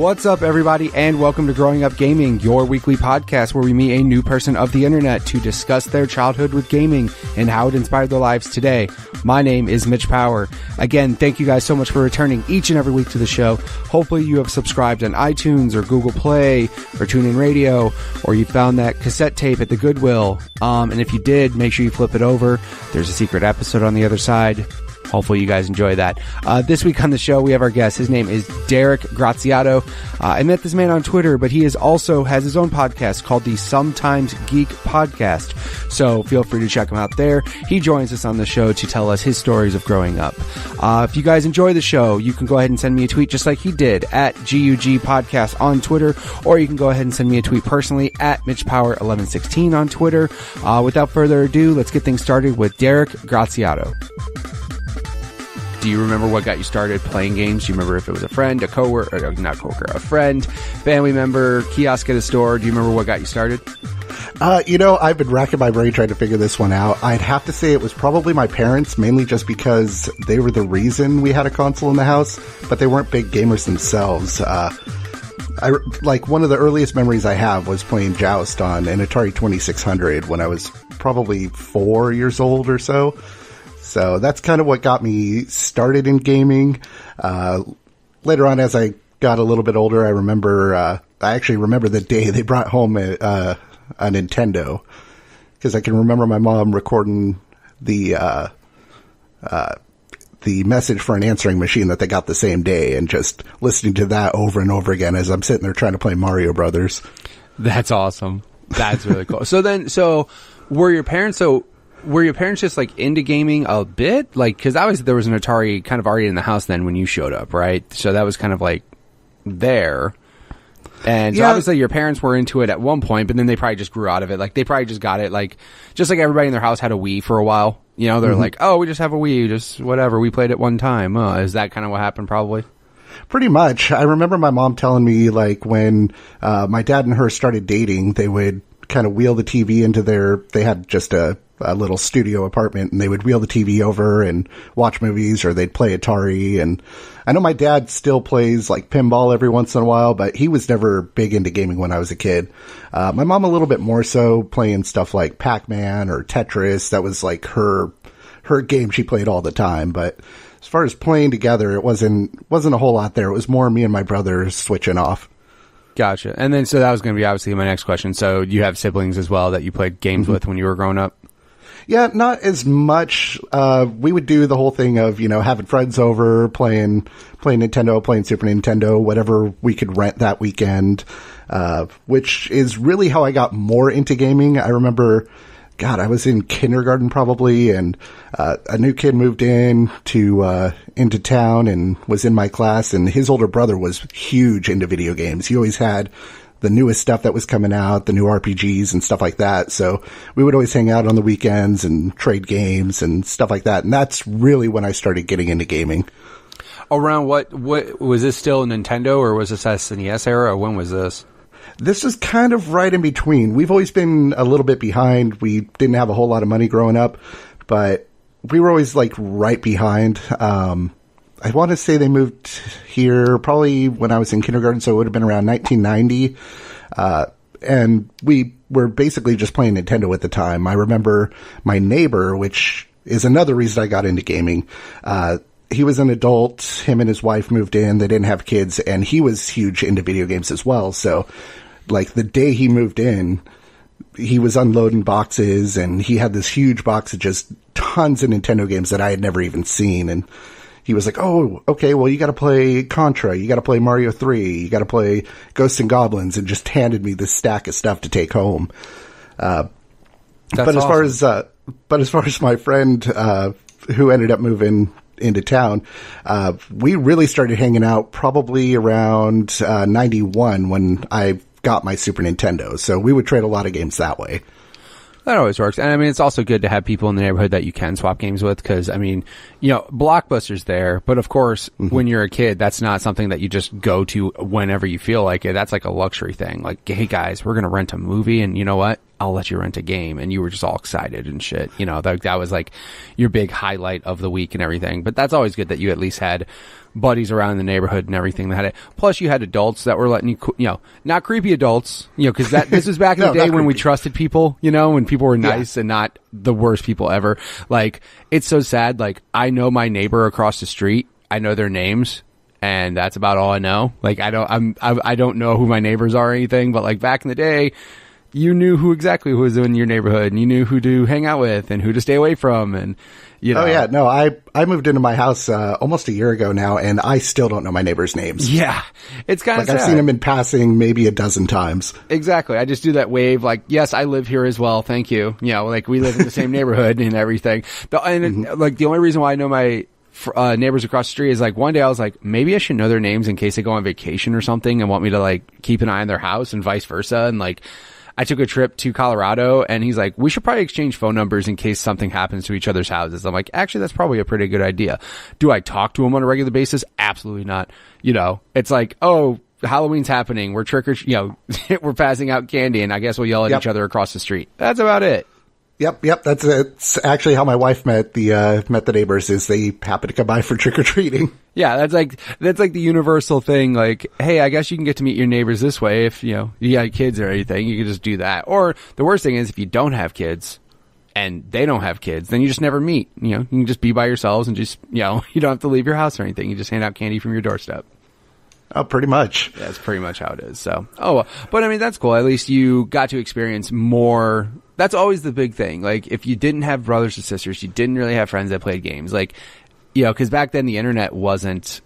What's up, everybody, and welcome to Growing Up Gaming, your weekly podcast where we meet a new person of the internet to discuss their childhood with gaming and how it inspired their lives today. My name is Mitch Power. Again, thank you guys so much for returning each and every week to the show. Hopefully you have subscribed on iTunes or Google Play or TuneIn Radio, or you found that cassette tape at the Goodwill. And if you did, make sure you flip it over. There's a secret episode on the other side. Hopefully you guys enjoy that. This week on the show, we have our guest. His name is Derek Graziano. I met this man on Twitter, but he also has his own podcast called the Sometimes Geek Podcast. So feel free to check him out there. He joins us on the show to tell us his stories of growing up. If you guys enjoy the show, you can go ahead and send me a tweet just like he did at GUG Podcast on Twitter, or you can go ahead and send me a tweet personally at MitchPower1116 on Twitter. Without further ado, let's get things started with Derek Graziano. Do you remember what got you started playing games? Do you remember if it was a friend, a coworker, or not coworker, a friend, family member, kiosk at a store? Do you remember what got you started? I've been racking my brain trying to figure this one out. I'd have to say it was probably my parents, mainly just because they were the reason we had a console in the house, but they weren't big gamers themselves. One of the earliest memories I have was playing Joust on an Atari 2600 when I was probably 4 years old or so. So that's kind of what got me started in gaming. Later on, as I got a little bit older, I actually remember the day they brought home a Nintendo, because I can remember my mom recording the message for an answering machine that they got the same day, and just listening to that over and over again as I'm sitting there trying to play Mario Brothers. That's awesome. That's really cool. So were your parents just like into gaming a bit? Like, because obviously there was an Atari kind of already in the house then when you showed up, right? So that was kind of like there. And so obviously your parents were into it at one point, but then they probably just grew out of it. Like, they probably just got it, like, just like everybody in their house had a Wii for a while. You know, they're like, oh, we just have a Wii, just whatever. We played it one time. Is that kind of what happened probably? Pretty much. I remember my mom telling me, like, when my dad and her started dating, they would kind of wheel the TV into they had just a little studio apartment, and they would wheel the TV over and watch movies, or they'd play Atari. And I know my dad still plays like pinball every once in a while, but he was never big into gaming when I was a kid. My mom a little bit more so, playing stuff like Pac-Man or Tetris. That was like her game she played all the time. But as far as playing together, it wasn't a whole lot there. It was more me and my brother switching off. Gotcha. And then, so that was going to be obviously my next question. So you have siblings as well that you played games with when you were growing up? Yeah, not as much. We would do the whole thing of, having friends over, playing Nintendo, playing Super Nintendo, whatever we could rent that weekend, which is really how I got more into gaming. I remember, I was in kindergarten probably, and a new kid moved into town and was in my class, and his older brother was huge into video games. He always had the newest stuff that was coming out, the new RPGs and stuff like that. So we would always hang out on the weekends and trade games and stuff like that. And that's really when I started getting into gaming. Around what was this still Nintendo, or was this SNES era, or when was this? This is kind of right in between. We've always been a little bit behind. We didn't have a whole lot of money growing up, but we were always like right behind. I want to say they moved here probably when I was in kindergarten, so it would have been around 1990. And we were basically just playing Nintendo at the time. I remember my neighbor, which is another reason I got into gaming. He was an adult. Him and his wife moved in. They didn't have kids, and he was huge into video games as well. So, like, the day he moved in, he was unloading boxes, and he had this huge box of just tons of Nintendo games that I had never even seen. And he was like, oh, okay, well, you got to play Contra, you got to play Mario 3, you got to play Ghosts and Goblins, and just handed me this stack of stuff to take home. But as awesome. As far as my friend who ended up moving into town, we really started hanging out probably around 91 when I got my Super Nintendo. So we would trade a lot of games that way. That always works. And I mean, it's also good to have people in the neighborhood that you can swap games with, because, I mean, Blockbuster's there, but of course, when you're a kid, that's not something that you just go to whenever you feel like it. That's like a luxury thing. Like, hey guys, we're going to rent a movie, and you know what? I'll let you rent a game. And you were just all excited and shit. You know, that was like your big highlight of the week and everything. But that's always good that you at least had buddies around the neighborhood and everything that had it. Plus you had adults that were letting you, you know, not creepy adults, you know, cause this was back in the day when we trusted people, you know, when people were nice and not the worst people ever. Like, it's so sad. Like, I know my neighbor across the street. I know their names. And that's about all I know. Like, I don't know who my neighbors are or anything, but like back in the day, you knew who was in your neighborhood, and you knew who to hang out with and who to stay away from. And, you know. Oh yeah. No, I moved into my house, almost a year ago now, and I still don't know my neighbors' names. Yeah. It's kind of like, I've seen them in passing maybe a dozen times. Exactly. I just do that wave, like, yes, I live here as well. Thank you. You know, like, we live in the same neighborhood and everything. Like, the only reason why I know my neighbors across the street is like, one day I was like, maybe I should know their names in case they go on vacation or something and want me to like keep an eye on their house and vice versa. And like, I took a trip to Colorado and he's like, we should probably exchange phone numbers in case something happens to each other's houses. I'm like, actually, that's probably a pretty good idea. Do I talk to them on a regular basis? Absolutely not. You know, it's like, oh, Halloween's happening. We're you know, we're passing out candy and I guess we'll yell at each other across the street. That's about it. Yep. It's actually how my wife met the neighbors, is they happened to come by for trick or treating. Yeah, that's like the universal thing. Like, hey, I guess you can get to meet your neighbors this way if, you know, you got kids or anything. You can just do that. Or the worst thing is if you don't have kids and they don't have kids, then you just never meet. You know, you can just be by yourselves and just, you know, you don't have to leave your house or anything. You just hand out candy from your doorstep. Oh, pretty much. Yeah, that's pretty much how it is. So, but I mean, that's cool. At least you got to experience more. That's always the big thing. Like, if you didn't have brothers and sisters, you didn't really have friends that played games. Like, you know, because back then the internet wasn't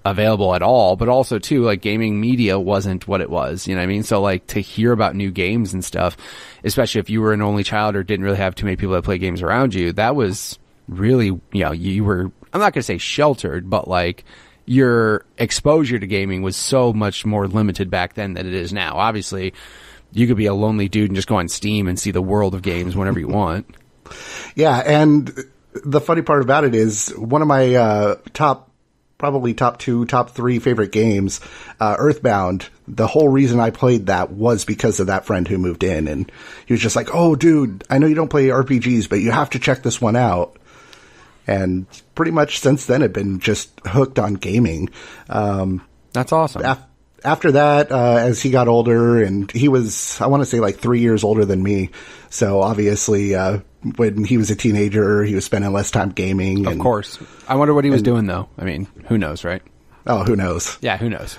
available at all, but also too, like, gaming media wasn't what it was. You know what I mean? So, like, to hear about new games and stuff, especially if you were an only child or didn't really have too many people that play games around you, that was really, you know, you were, I'm not going to say sheltered, but like, your exposure to gaming was so much more limited back then than it is now. Obviously, you could be a lonely dude and just go on Steam and see the world of games whenever you want. Yeah, and the funny part about it is one of my top 2, top 3 favorite games, Earthbound, the whole reason I played that was because of that friend who moved in. And he was just like, oh, dude, I know you don't play RPGs, but you have to check this one out. And pretty much since then, I've been just hooked on gaming. That's awesome. After that, as he got older, and he was, I want to say, like 3 years older than me. So obviously, when he was a teenager, he was spending less time gaming. Of course. I wonder what he was doing, though. I mean, who knows, right? Oh, who knows? Yeah, who knows?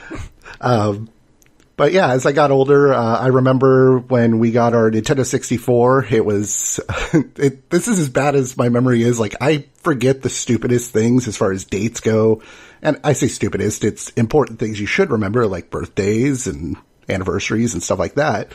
But yeah, as I got older, I remember when we got our Nintendo 64, it was, this is as bad as my memory is. Like, I forget the stupidest things as far as dates go. And I say stupidest, it's important things you should remember, like birthdays and anniversaries and stuff like that.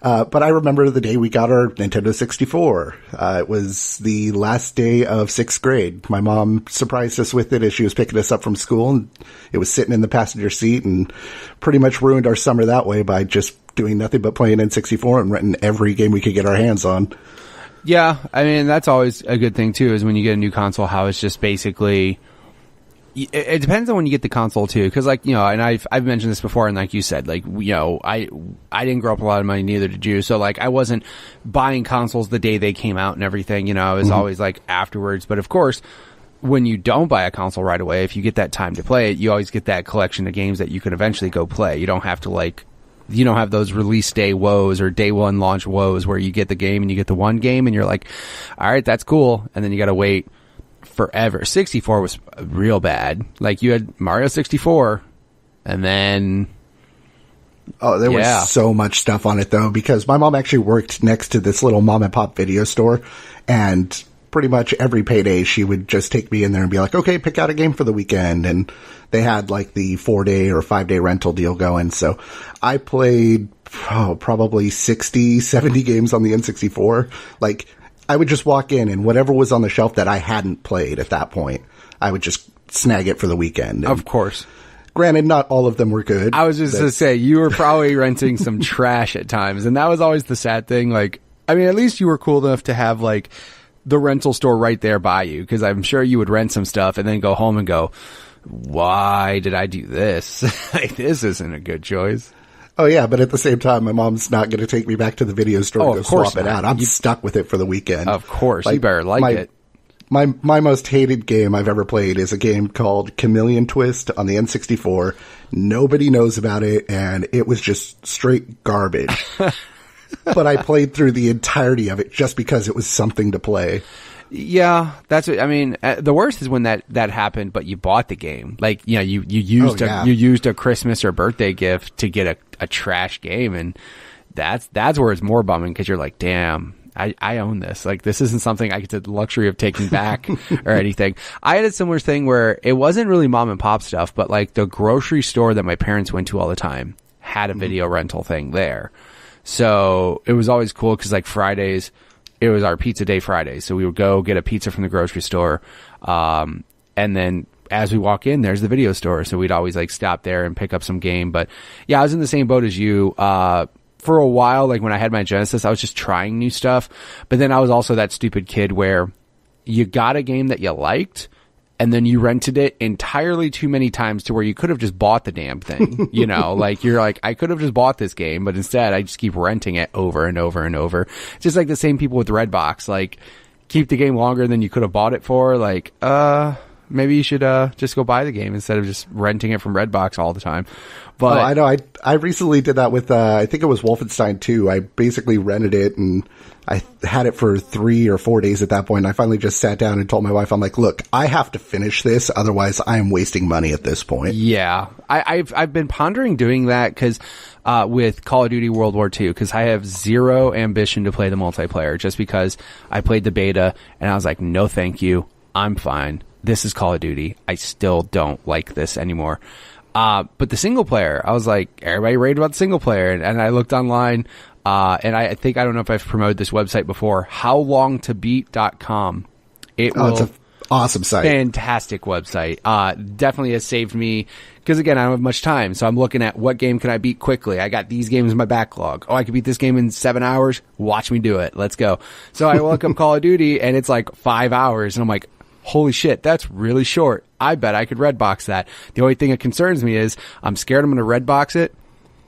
But I remember the day we got our Nintendo 64. It was the last day of 6th grade. My mom surprised us with it as she was picking us up from school, and it was sitting in the passenger seat and pretty much ruined our summer that way by just doing nothing but playing N64 and renting every game we could get our hands on. Yeah, I mean, that's always a good thing too, is when you get a new console, how it's just basically, it depends on when you get the console too, because like, you know, and I've mentioned this before, and like you said, like, you know, I didn't grow up with a lot of money, neither did you, so like I wasn't buying consoles the day they came out and everything, you know, I was always like afterwards. But of course, when you don't buy a console right away, if you get that time to play it, you always get that collection of games that you can eventually go play. You don't have to like, you don't have those release day woes or day one launch woes where you get the game and you get the one game and you're like, all right, that's cool, and then you gotta wait forever. 64 was real bad. Like, you had Mario 64 and then there was so much stuff on it though, because my mom actually worked next to this little mom and pop video store, and pretty much every payday she would just take me in there and be like, okay, pick out a game for the weekend. And they had like the 4-day or 5-day rental deal going. So I played probably 60, 70 games on the N64. Like, I would just walk in and whatever was on the shelf that I hadn't played at that point, I would just snag it for the weekend. And of course. Granted, not all of them were good. I was just going to say, you were probably renting some trash at times. And that was always the sad thing. Like, I mean, at least you were cool enough to have like the rental store right there by you. Cause I'm sure you would rent some stuff and then go home and go, why did I do this? Like, this isn't a good choice. Oh, yeah, but at the same time, my mom's not going to take me back to the video store to go swap it out. I'm stuck with it for the weekend. Of course. You better like it. My most hated game I've ever played is a game called Chameleon Twist on the N64. Nobody knows about it, and it was just straight garbage. But I played through the entirety of it just because it was something to play. Yeah, that's what I mean. The worst is when that happened, but you bought the game. Like, you know, you used a Christmas or birthday gift to get a trash game, and that's where it's more bumming because you're like, damn, I own this. Like, this isn't something I get the luxury of taking back or anything. I had a similar thing where it wasn't really mom and pop stuff, but like the grocery store that my parents went to all the time had a video rental thing there. So it was always cool because like Fridays, it was our pizza day Friday. So we would go get a pizza from the grocery store. And then as we walk in, there's the video store. So we'd always like stop there and pick up some game. But yeah, I was in the same boat as you. For a while, like when I had my Genesis, I was just trying new stuff. But then I was also that stupid kid where you got a game that you liked and then you rented it entirely too many times to where you could have just bought the damn thing. You know, like you're like, I could have just bought this game, but instead I just keep renting it over and over and over. Just like the same people with Redbox, like keep the game longer than you could have bought it for. Like, maybe you should just go buy the game instead of just renting it from Redbox all the time. But I know. I recently did that with I think it was Wolfenstein 2. I basically rented it and I had it for 3 or 4 days at that point. And I finally just sat down and told my wife, I'm like, look, I have to finish this, otherwise I am wasting money at this point. Yeah, I've been pondering doing that because with Call of Duty World War II, because I have zero ambition to play the multiplayer, just because I played the beta and I was like, no, thank you, I'm fine. This is Call of Duty. I still don't like this anymore. But the single player, I was like, everybody raved about the single player. And I looked online, and I don't know if I've promoted this website before, howlongtobeat.com. It's an awesome site. Fantastic website. Definitely has saved me, because again, I don't have much time. So I'm looking at what game can I beat quickly. I got these games in my backlog. Oh, I could beat this game in 7 hours. Watch me do it. Let's go. So I look up Call of Duty and it's like 5 hours and I'm like, holy shit, that's really short. I bet I could Redbox that. The only thing that concerns me is I'm scared I'm going to Redbox it,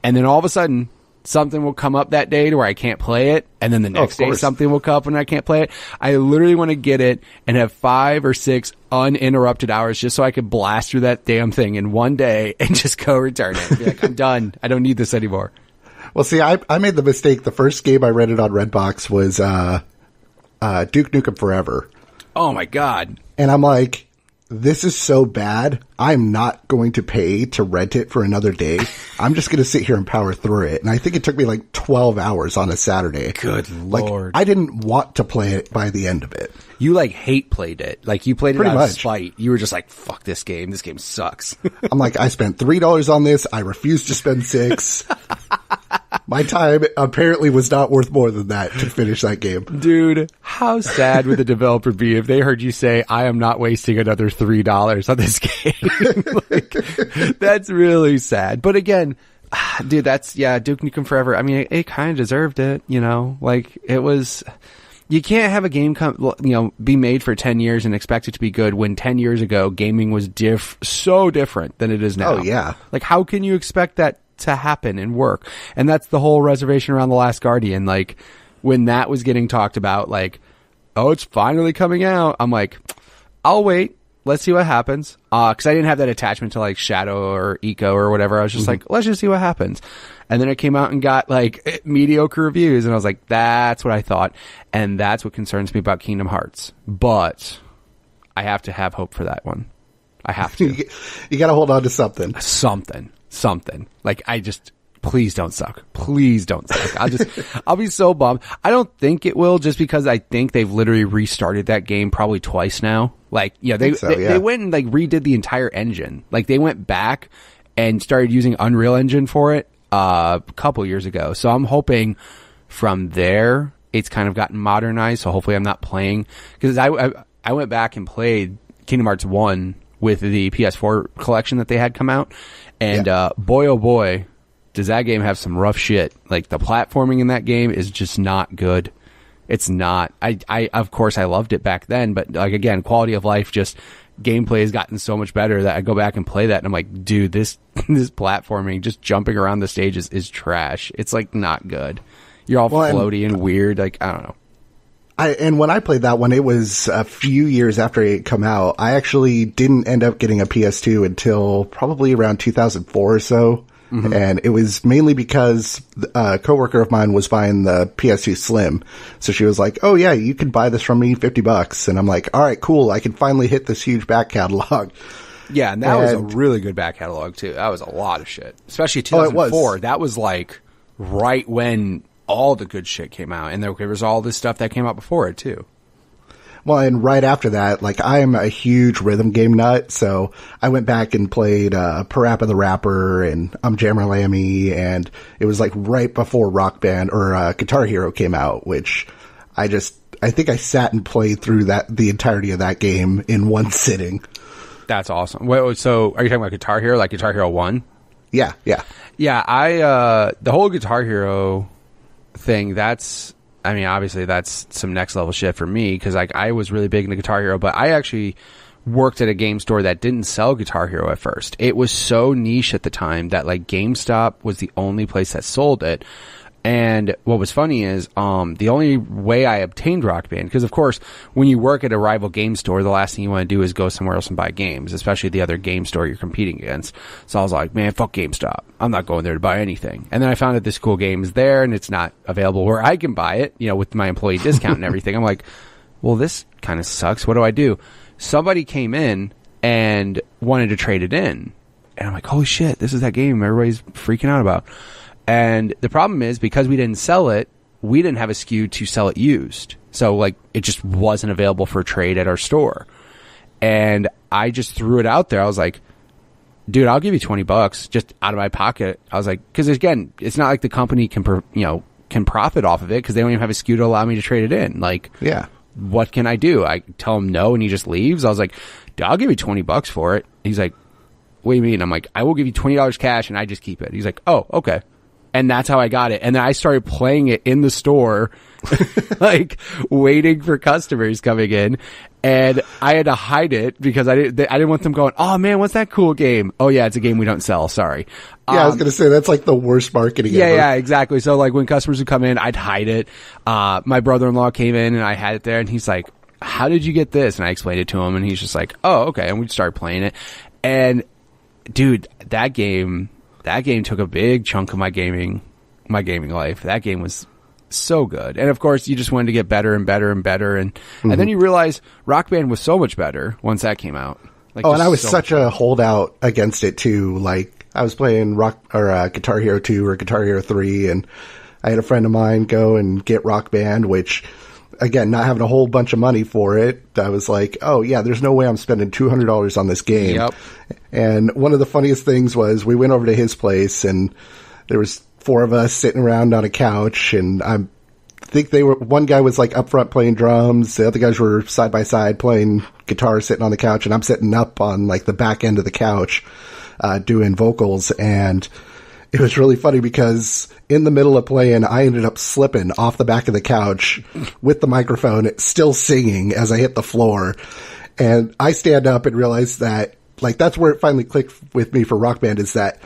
and then all of a sudden something will come up that day to where I can't play it, and then the next day something will come up and I can't play it. I literally want to get it and have 5 or 6 uninterrupted hours just so I could blast through that damn thing in one day and just go return it. Be like, I'm done. I don't need this anymore. Well, see, I made the mistake. The first game I rented on Redbox was Duke Nukem Forever. Oh my God. And I'm like, this is so bad. I'm not going to pay to rent it for another day. I'm just going to sit here and power through it. And I think it took me like 12 hours on a Saturday. Good Lord. I didn't want to play it by the end of it. You like hate played it. Like you played it Pretty out much. of spite. You were just like, fuck this game. This game sucks. I'm like, I spent $3 on this. I refuse to spend $6. My time apparently was not worth more than that to finish that game. Dude, how sad would the developer be if they heard you say, I am not wasting another $3 on this game? Like, that's really sad. But again, dude, Duke Nukem Forever. I mean, it kind of deserved it, you know? Like, it was... You can't have a game be made for 10 years and expect it to be good when 10 years ago gaming was so different than it is now. Oh, yeah. Like, how can you expect that to happen and work? And that's the whole reservation around The Last Guardian. Like, when that was getting talked about, like, oh, it's finally coming out. I'm like, I'll wait. Let's see what happens. Cause I didn't have that attachment to like Shadow or Eco or whatever. I was just like, let's just see what happens. And then it came out and got like mediocre reviews. And I was like, that's what I thought. And that's what concerns me about Kingdom Hearts. But I have to have hope for that one. I have to. You got to hold on to something. Something. Like, please don't suck. Please don't suck. I'll be so bummed. I don't think it will, just because I think they've literally restarted that game probably twice now. Like, yeah, they went and like redid the entire engine. Like, they went back and started using Unreal Engine for it a couple years ago. So I'm hoping from there it's kind of gotten modernized. So hopefully I'm not playing, because I went back and played Kingdom Hearts 1 with the PS4 collection that they had come out, and boy oh boy, does that game have some rough shit. Like, the platforming in that game is just not good. It's not. I of course I loved it back then, but like, again, quality of life just gameplay has gotten so much better that I go back and play that and I'm like, dude, this platforming, just jumping around the stages is trash. It's like not good. You're all floaty and weird. Like, I don't know. And when I played that one, it was a few years after it had come out. I actually didn't end up getting a PS2 until probably around 2004 or so. Mm-hmm. And it was mainly because a coworker of mine was buying the PS2 Slim. So she was like, oh yeah, you can buy this from me, $50. And I'm like, all right, cool. I can finally hit this huge back catalog. Yeah. And that was a really good back catalog too. That was a lot of shit, especially 2004. That was like right when all the good shit came out. And there was all this stuff that came out before it too. Well, and right after that, like, I am a huge rhythm game nut, so I went back and played Parappa the Rapper and Jammer Lammy, and it was like right before Rock Band or Guitar Hero came out, which I think I sat and played through the entirety of that game in one sitting. That's awesome. Wait, so are you talking about Guitar Hero, like Guitar Hero 1? Yeah. Yeah, the whole Guitar Hero thing, obviously that's some next level shit for me because like I was really big into Guitar Hero, but I actually worked at a game store that didn't sell Guitar Hero at first. It was so niche at the time that like GameStop was the only place that sold it. And what was funny is the only way I obtained Rock Band, because of course when you work at a rival game store, the last thing you want to do is go somewhere else and buy games, especially the other game store you're competing against. So I was like, man, fuck GameStop. I'm not going there to buy anything. And then I found that this cool game is there and it's not available where I can buy it, with my employee discount and everything. I'm like, well, this kind of sucks. What do I do? Somebody came in and wanted to trade it in. And I'm like, holy shit, this is that game everybody's freaking out about. And the problem is because we didn't sell it, we didn't have a SKU to sell it used. So like it just wasn't available for trade at our store. And I just threw it out there. I was like, dude, I'll give you $20 just out of my pocket. I was like, cause again, it's not like the company can profit off of it cause they don't even have a SKU to allow me to trade it in. Like, yeah, what can I do? I tell him no and he just leaves. I was like, dude, I'll give you $20 for it. He's like, what do you mean? I'm like, I will give you $20 cash and I just keep it. He's like, oh, okay. And that's how I got it. And then I started playing it in the store, like waiting for customers coming in. And I had to hide it because I didn't want them going, oh man, what's that cool game? Oh yeah, it's a game we don't sell. Sorry. Yeah, I was going to say that's like the worst marketing ever. Yeah, exactly. So like when customers would come in, I'd hide it. My brother-in-law came in and I had it there and he's like, how did you get this? And I explained it to him and he's just like, oh, okay. And we started playing it. And dude, that game took a big chunk of my gaming life. That game was so good. And of course, you just wanted to get better and better and better. And then you realize Rock Band was so much better once that came out. Like, and I was such a holdout against it too. Like I was playing Guitar Hero 2 or Guitar Hero 3 and I had a friend of mine go and get Rock Band, which again, not having a whole bunch of money for it, I was like, oh yeah, there's no way I'm spending $200 on this game. Yep. And one of the funniest things was we went over to his place and there was 4 of us sitting around on a couch and I think one guy was like up front playing drums. The other guys were side by side playing guitar, sitting on the couch, and I'm sitting up on like the back end of the couch, doing vocals. And it was really funny because in the middle of playing, I ended up slipping off the back of the couch with the microphone, still singing as I hit the floor. And I stand up and realize that, like, that's where it finally clicked with me for Rock Band, is that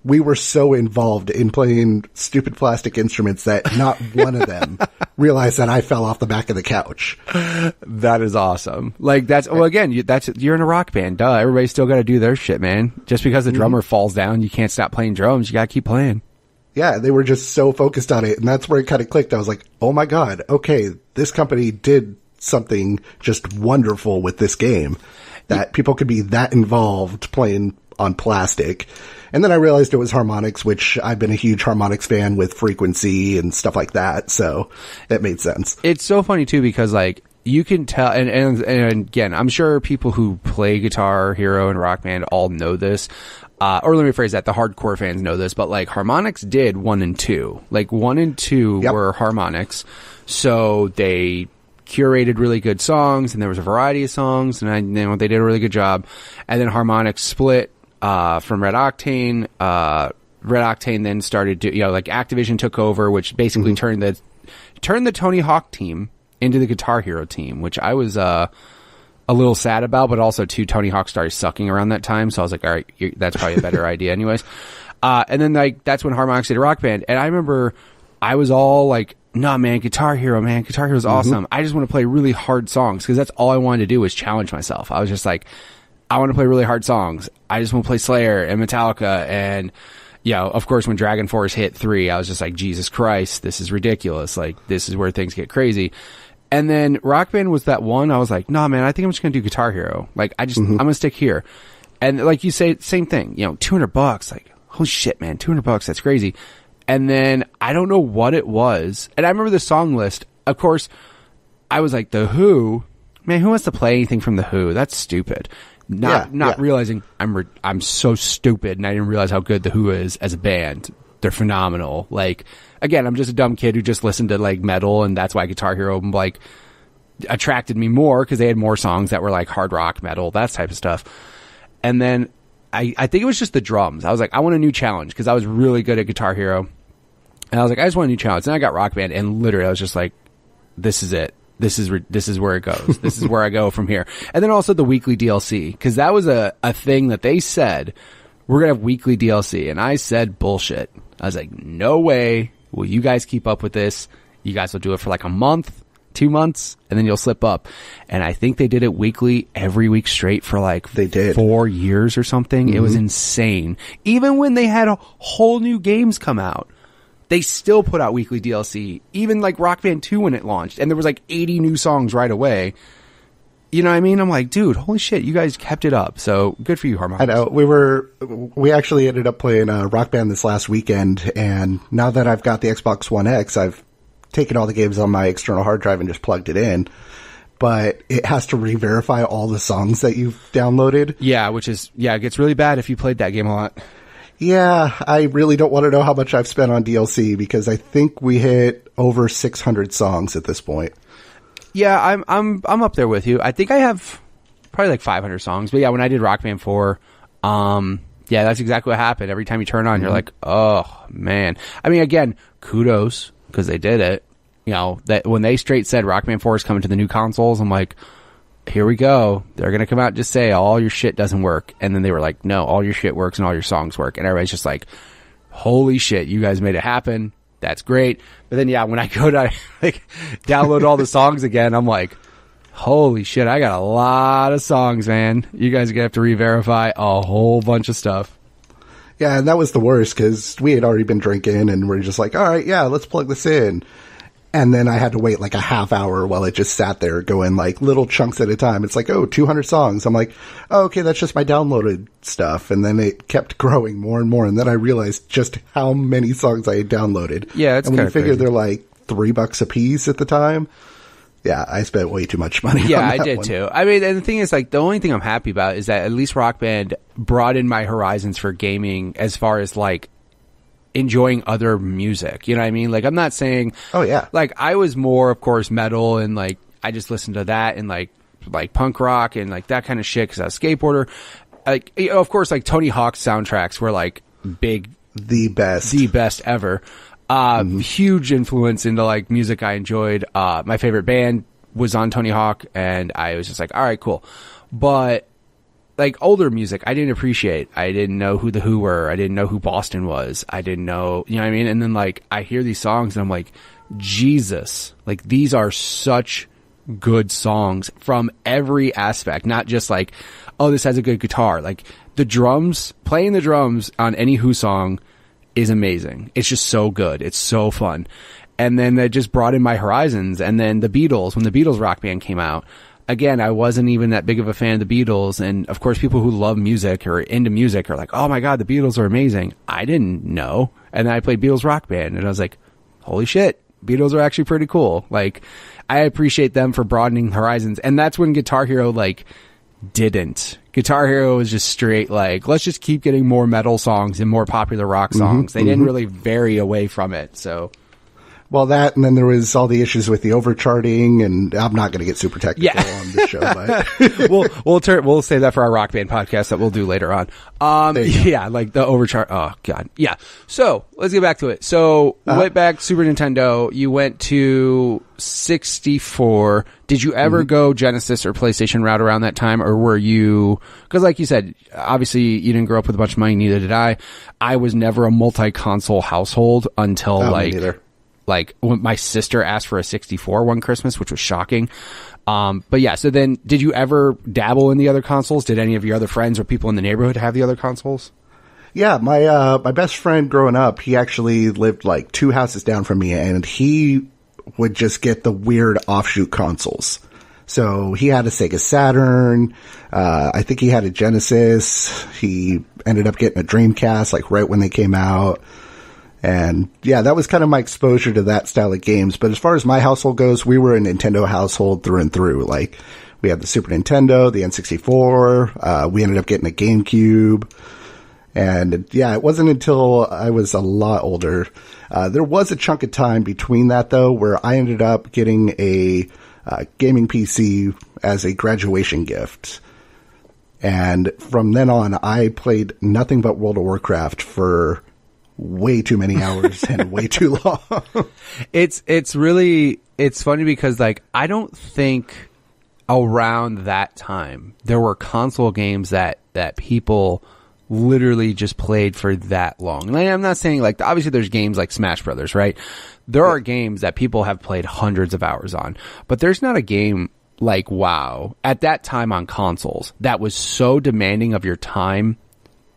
we were so involved in playing stupid plastic instruments that not one of them realized that I fell off the back of the couch. That is awesome. Like, you're in a rock band. Duh. Everybody's still got to do their shit, man. Just because the drummer falls down, you can't stop playing drums. You got to keep playing. Yeah, they were just so focused on it. And that's where it kind of clicked. I was like, oh my God, okay, this company did something just wonderful with this game, that people could be that involved playing on plastic. And then I realized it was harmonics, which I've been a huge harmonics fan with Frequency and stuff like that. So it made sense. It's so funny too, because like you can tell, and again, I'm sure people who play Guitar Hero and Rock Band all know this. Or let me rephrase that, the hardcore fans know this, but like Harmonix did 1 and 2. Like 1 and 2 were Harmonix. So they curated really good songs and there was a variety of songs and they did a really good job. And then Harmonix split from Red Octane. Red Octane then started to, like Activision took over, which basically turned the Tony Hawk team into the Guitar Hero team, which I was a little sad about, but also too, Tony Hawk started sucking around that time. So I was like, all right, that's probably a better idea anyways. And then like, that's when Harmonix did Rock Band. And I remember I was all like, no, man, Guitar Hero, man. Guitar Hero is awesome. I just want to play really hard songs because that's all I wanted to do was challenge myself. I was just like, I want to play really hard songs. I just want to play Slayer and Metallica. And, you know, of course, when Dragon Force hit 3, I was just like, Jesus Christ, this is ridiculous. Like, this is where things get crazy. And then Rock Band was that one. I was like, no, man, I think I'm just going to do Guitar Hero. Like, I'm going to stick here. And like you say, same thing, you know, $200. Like, holy shit, man, $200. That's crazy. And then I don't know what it was. And I remember the song list. Of course, I was like, The Who. Man, who wants to play anything from The Who? That's stupid. Not realizing I'm so stupid, and I didn't realize how good The Who is as a band. They're phenomenal. Like, again, I'm just a dumb kid who just listened to like metal, and that's why Guitar Hero like attracted me more because they had more songs that were like hard rock, metal, that type of stuff. And then I think it was just the drums. I was like, I want a new challenge because I was really good at Guitar Hero, and I was like, I just want a new challenge. And I got Rock Band, and literally I was just like, this is it. This is where it goes. This is where I go from here. And then also the weekly DLC, because that was a thing that they said, we're going to have weekly DLC. And I said, bullshit. I was like, no way will you guys keep up with this. You guys will do it for like a month, 2 months, and then you'll slip up. And I think they did it weekly every week straight for like they did 4 years or something. It was insane. Even when they had whole new games come out, they still put out weekly DLC, even like Rock Band 2 when it launched, and there was like 80 new songs right away. You know what I mean? I'm like, dude, holy shit, you guys kept it up. So good for you, Harmonix. I know. We actually ended up playing Rock Band this last weekend, and now that I've got the Xbox One X, I've taken all the games on my external hard drive and just plugged it in. But it has to re-verify all the songs that you've downloaded. Yeah, it gets really bad if you played that game a lot. Yeah, I really don't want to know how much I've spent on DLC because I think we hit over 600 songs at this point. Yeah, I'm up there with you. I think I have probably like 500 songs. But yeah, when I did Rock Band 4, yeah, that's exactly what happened. Every time you turn on, you're like, oh man. I mean, again, kudos because they did it. You know, that when they straight said Rock Band 4 is coming to the new consoles, I'm like, here we go. They're going to come out and just say all your shit doesn't work. And then they were like, no, all your shit works and all your songs work. And everybody's just like, holy shit, you guys made it happen. That's great. But then, yeah, when I go to like download all the songs again, I'm like, holy shit, I got a lot of songs, man. You guys are going to have to re-verify a whole bunch of stuff. Yeah, and that was the worst because we had already been drinking and we're just like, all right, yeah, let's plug this in. And then I had to wait like a half hour while it just sat there going like little chunks at a time. It's like, 200 songs. I'm like, oh, okay, that's just my downloaded stuff. And then it kept growing more and more. And then I realized just how many songs I had downloaded. Yeah, it's and when you figure crazy. They're like $3 a piece at the time. Yeah, I spent way too much money. Yeah, on I that did one. too. I mean, and the thing is, like, the only thing I'm happy about is that at least Rock Band broadened my horizons for gaming as far as like enjoying other music. You know what I mean? Like, I'm not saying, oh yeah, like I was more, of course, metal and like I just listened to that and like punk rock and like that kind of shit because I was a skateboarder. Like, you know, of course, like Tony Hawk's soundtracks were like big, the best ever. Huge influence into like music I enjoyed. My favorite band was on Tony Hawk, and I was just like, all right, cool. But like older music, I didn't appreciate. I didn't know who the Who were. I didn't know who Boston was. I didn't know, you know what I mean? And then like I hear these songs and I'm like, Jesus, like these are such good songs from every aspect, not just like, oh, this has a good guitar. Like the drums, playing the drums on any Who song is amazing. It's just so good. It's so fun. And then that just broadened my horizons. And then the Beatles, when the Beatles Rock Band came out, again, I wasn't even that big of a fan of the Beatles. And of course, people who love music or into music are like, oh my God, the Beatles are amazing. I didn't know. And then I played Beatles Rock Band and I was like, holy shit, Beatles are actually pretty cool. Like, I appreciate them for broadening horizons. And that's when Guitar Hero, like, didn't. Guitar Hero was just straight like, let's just keep getting more metal songs and more popular rock songs. They didn't really vary away from it. So, Well, that, and then there was all the issues with the overcharting, and I'm not going to get super technical on this show, but we'll save that for our Rock Band podcast that we'll do later on. Yeah, like the overcharge. Oh God, yeah. So let's get back to it. So you went back Super Nintendo. You went to 64. Did you ever go Genesis or PlayStation route around that time, or were you? Because, like you said, obviously you didn't grow up with a bunch of money. Neither did I. I was never a multi-console household until like when my sister asked for a 64 one Christmas, which was shocking. But yeah, so then did you ever dabble in the other consoles? Did any of your other friends or people in the neighborhood have the other consoles? Yeah, my best friend growing up, he actually lived like 2 houses down from me, and he would just get the weird offshoot consoles. So he had a Sega Saturn. I think he had a Genesis. He ended up getting a Dreamcast like right when they came out. And yeah, that was kind of my exposure to that style of games. But as far as my household goes, we were a Nintendo household through and through. Like, we had the Super Nintendo, the N64, we ended up getting a GameCube. And yeah, it wasn't until I was a lot older. There was a chunk of time between that though, where I ended up getting a gaming PC as a graduation gift. And from then on, I played nothing but World of Warcraft for way too many hours and way too long. It's funny because like I don't think around that time there were console games that people literally just played for that long. And I'm not saying like obviously there's games like Smash Brothers, right? There are games that people have played hundreds of hours on, but there's not a game like WoW at that time on consoles that was so demanding of your time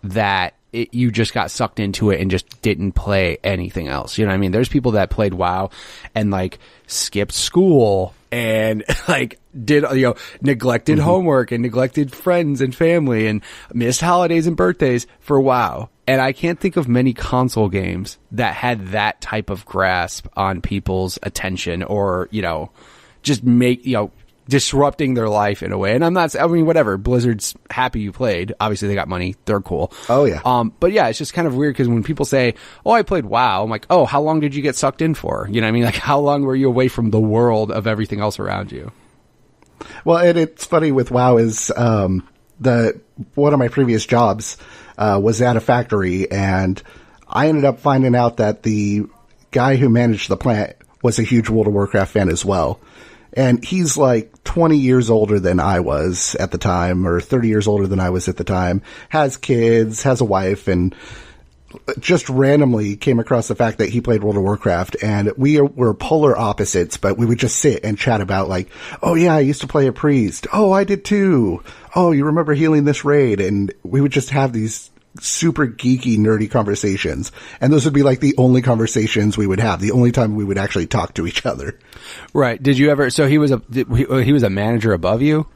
that you just got sucked into it and just didn't play anything else. You know what I mean? There's people that played WoW and like skipped school and like did, neglected homework and neglected friends and family and missed holidays and birthdays for WoW. And I can't think of many console games that had that type of grasp on people's attention or, just disrupting their life in a way. And whatever, Blizzard's happy you played. Obviously they got money. They're cool. Oh yeah. But yeah, it's just kind of weird because when people say, oh, I played WoW, I'm like, oh, how long did you get sucked in for? You know what I mean? Like, how long were you away from the world of everything else around you? Well, and it's funny with WoW is, one of my previous jobs, was at a factory, and I ended up finding out that the guy who managed the plant was a huge World of Warcraft fan as well. And he's like 20 years older than I was at the time, or 30 years older than I was at the time, has kids, has a wife, and just randomly came across the fact that he played World of Warcraft. And we were polar opposites, but we would just sit and chat about like, oh yeah, I used to play a priest. Oh, I did too. Oh, you remember healing this raid? And we would just have these super geeky, nerdy conversations. And those would be like the only conversations we would have, the only time we would actually talk to each other. Right. Did you ever, so he was a manager above you?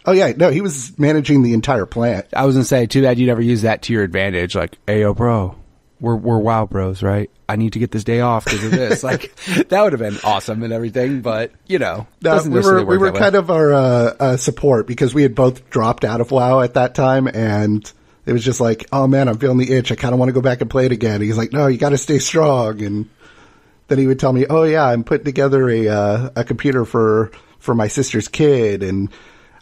Oh yeah, no, he was managing the entire plant. I was gonna say, too bad you never use that to your advantage. Like, hey, yo, bro, we're WoW bros, right? I need to get this day off because of this. Like, that would have been awesome and everything, but we were kind of our support because we had both dropped out of WoW at that time, and it was just like, oh man, I'm feeling the itch. I kind of want to go back and play it again. He's like, no, you got to stay strong. And then he would tell me, oh yeah, I'm putting together a computer for my sister's kid. And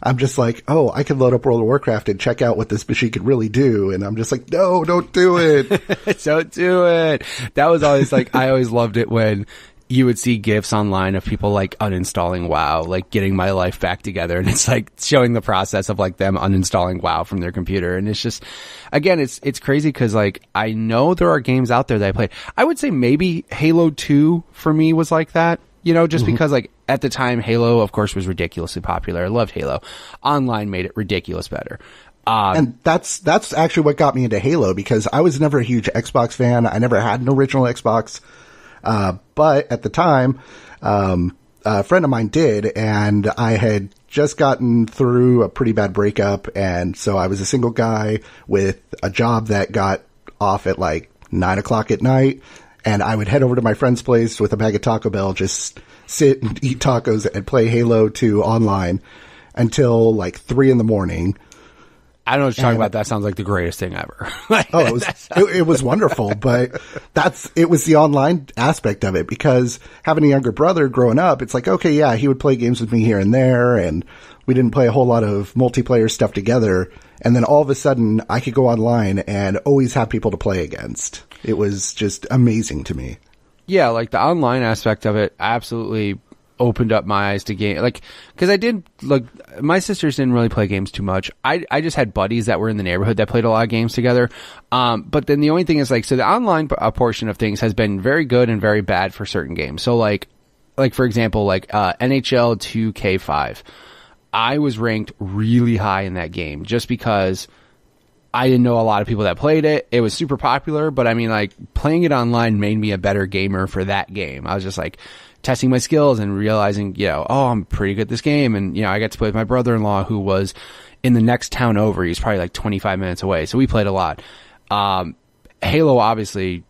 I'm just like, oh, I could load up World of Warcraft and check out what this machine could really do. And I'm just like, no, don't do it. Don't do it. That was always like, I always loved it when you would see GIFs online of people like uninstalling WoW, like getting my life back together. And it's like showing the process of like them uninstalling WoW from their computer. And it's just, again, it's crazy because like I know there are games out there that I played. I would say maybe Halo 2 for me was like that, just because like at the time Halo, of course, was ridiculously popular. I loved Halo. Online made it ridiculous better. And that's actually what got me into Halo because I was never a huge Xbox fan. I never had an original Xbox. But at the time, a friend of mine did, and I had just gotten through a pretty bad breakup. And so I was a single guy with a job that got off at like 9:00 at night. And I would head over to my friend's place with a bag of Taco Bell, just sit and eat tacos and play Halo 2 online until like 3 a.m. I don't know what you're talking about. That sounds like the greatest thing ever. It was wonderful, but it was the online aspect of it, because having a younger brother growing up, it's like, okay, yeah, he would play games with me here and there, and we didn't play a whole lot of multiplayer stuff together. And then all of a sudden I could go online and always have people to play against. It was just amazing to me. Yeah. Like the online aspect of it absolutely opened up my eyes to game, like, because I did, like, my sisters didn't really play games too much. I just had buddies that were in the neighborhood that played a lot of games together. But then the only thing is, like, so the online portion of things has been very good and very bad for certain games. So like for example, like NHL 2K5, I was ranked really high in that game just because I didn't know a lot of people that played it. It was super popular, but I mean, like, playing it online made me a better gamer for that game. I was just like testing my skills and realizing, I'm pretty good at this game. And, I got to play with my brother-in-law, who was in the next town over. He's probably like 25 minutes away. So we played a lot. Halo, obviously,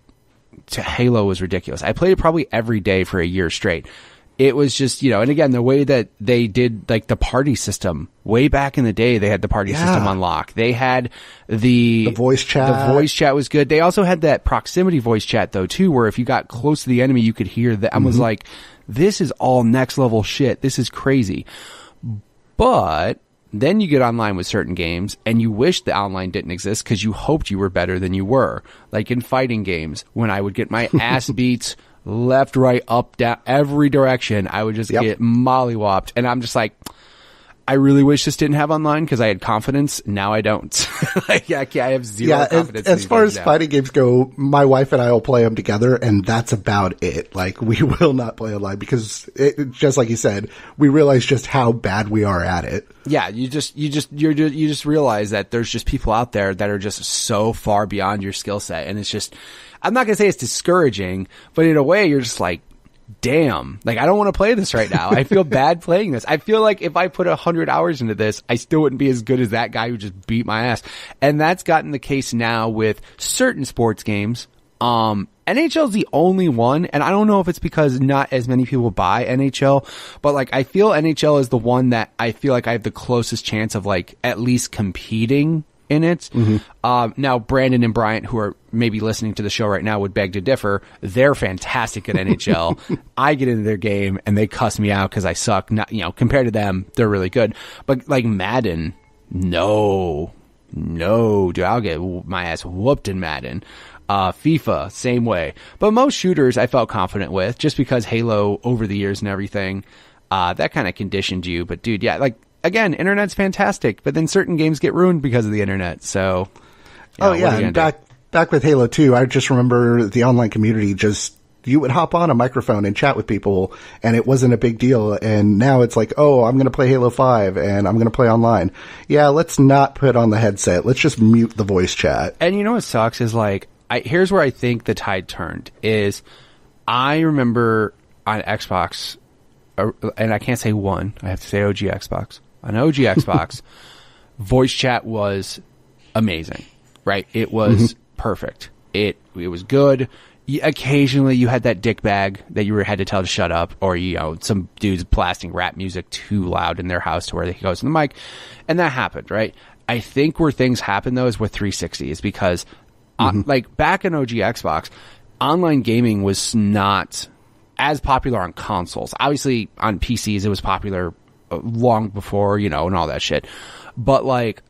Halo was ridiculous. I played it probably every day for a year straight. It was just, and again, the way that they did, like, the party system way back in the day, they had the party system on lock. They had the voice chat. The voice chat was good. They also had that proximity voice chat though too, where if you got close to the enemy, you could hear that. I was like, this is all next level shit. This is crazy. But then you get online with certain games and you wish the online didn't exist because you hoped you were better than you were. Like in fighting games, when I would get my ass beat left, right, up, down, every direction, I would just get mollywopped. And I'm just like, I really wish this didn't have online because I had confidence. Now I don't. I have zero confidence. As far as fighting games go, my wife and I will play them together, and that's about it. Like, we will not play online because, just like you said, we realize just how bad we are at it. Yeah, you just realize that there's just people out there that are just so far beyond your skill set, and it's just, I'm not gonna say it's discouraging, but in a way, you're just like, damn, like, I don't want to play this right now. I feel bad playing this. I feel like if I put 100 hours into this, I still wouldn't be as good as that guy who just beat my ass. And that's gotten the case now with certain sports games. NHL is the only one, and I don't know if it's because not as many people buy NHL, but like, I feel NHL is the one that I feel like I have the closest chance of, like, at least competing in it. Now Brandon and Bryant, who are maybe listening to the show right now, would beg to differ. They're fantastic at NHL. I get into their game and they cuss me out because I suck. Not, compared to them, they're really good. But like Madden, no, dude, I'll get my ass whooped in Madden. FIFA, same way. But most shooters I felt confident with, just because Halo over the years and everything, that kind of conditioned you. But dude, yeah, like, again, internet's fantastic, but then certain games get ruined because of the internet. So, and back with Halo 2, I just remember the online community, you would hop on a microphone and chat with people, and it wasn't a big deal. And now it's like, oh, I'm going to play Halo 5, and I'm going to play online. Yeah, let's not put on the headset. Let's just mute the voice chat. And you know what sucks is, like, here's where I think the tide turned, is I remember on Xbox, and I can't say one, I have to say OG Xbox. On OG Xbox, voice chat was amazing, right? It was perfect. It was good. Occasionally you had that dick bag that you had to tell to shut up, or, some dudes blasting rap music too loud in their house to where they could go to the mic. And that happened, right? I think where things happen though is with 360 is because, like, back in OG Xbox, online gaming was not as popular on consoles. Obviously on PCs it was popular long before, and all that shit. But, like,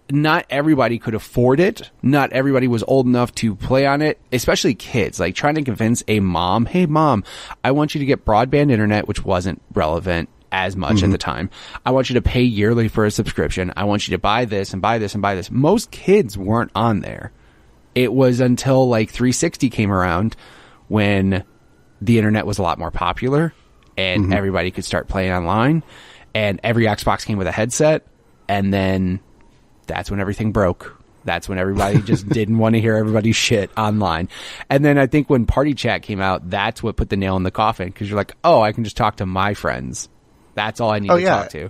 not everybody could afford it. Not everybody was old enough to play on it, especially kids. Like, trying to convince a mom, hey, mom, I want you to get broadband internet, which wasn't relevant as much at the time. I want you to pay yearly for a subscription. I want you to buy this and buy this and buy this. Most kids weren't on there. It was until, like, 360 came around when the internet was a lot more popular and everybody could start playing online, and every Xbox came with a headset, and then that's when everything broke. That's when everybody just didn't want to hear everybody's shit online. And then I think when Party Chat came out, that's what put the nail in the coffin, because you're like, oh, I can just talk to my friends. That's all I need to talk to.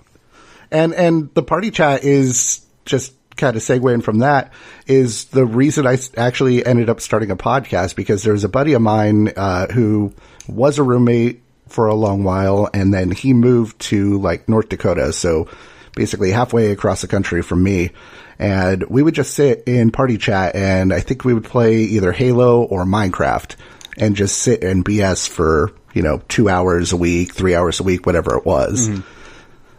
And the Party Chat is just kind of segueing from that, is the reason I actually ended up starting a podcast, because there's a buddy of mine who was a roommate for a long while, and then he moved to, like, North Dakota, so basically halfway across the country from me. and we would just sit in party chat, and I think we would play either Halo or Minecraft and just sit and BS for, 2 hours a week, 3 hours a week, whatever it was. Mm-hmm.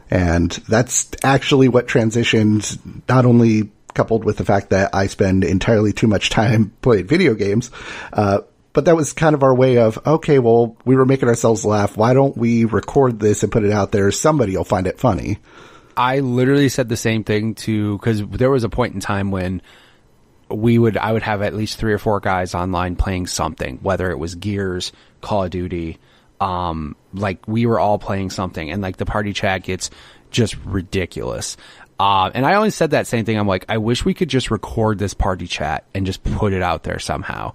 And that's actually what transitioned, not only coupled with the fact that I spend entirely too much time playing video games, but that was kind of our way of, okay, well, we were making ourselves laugh. Why don't we record this and put it out there? Somebody will find it funny. I literally said the same thing because there was a point in time when I would have at least 3 or 4 guys online playing something, whether it was Gears, Call of Duty, we were all playing something, and the party chat gets just ridiculous. And I always said that same thing. I'm like, I wish we could just record this party chat and just put it out there somehow.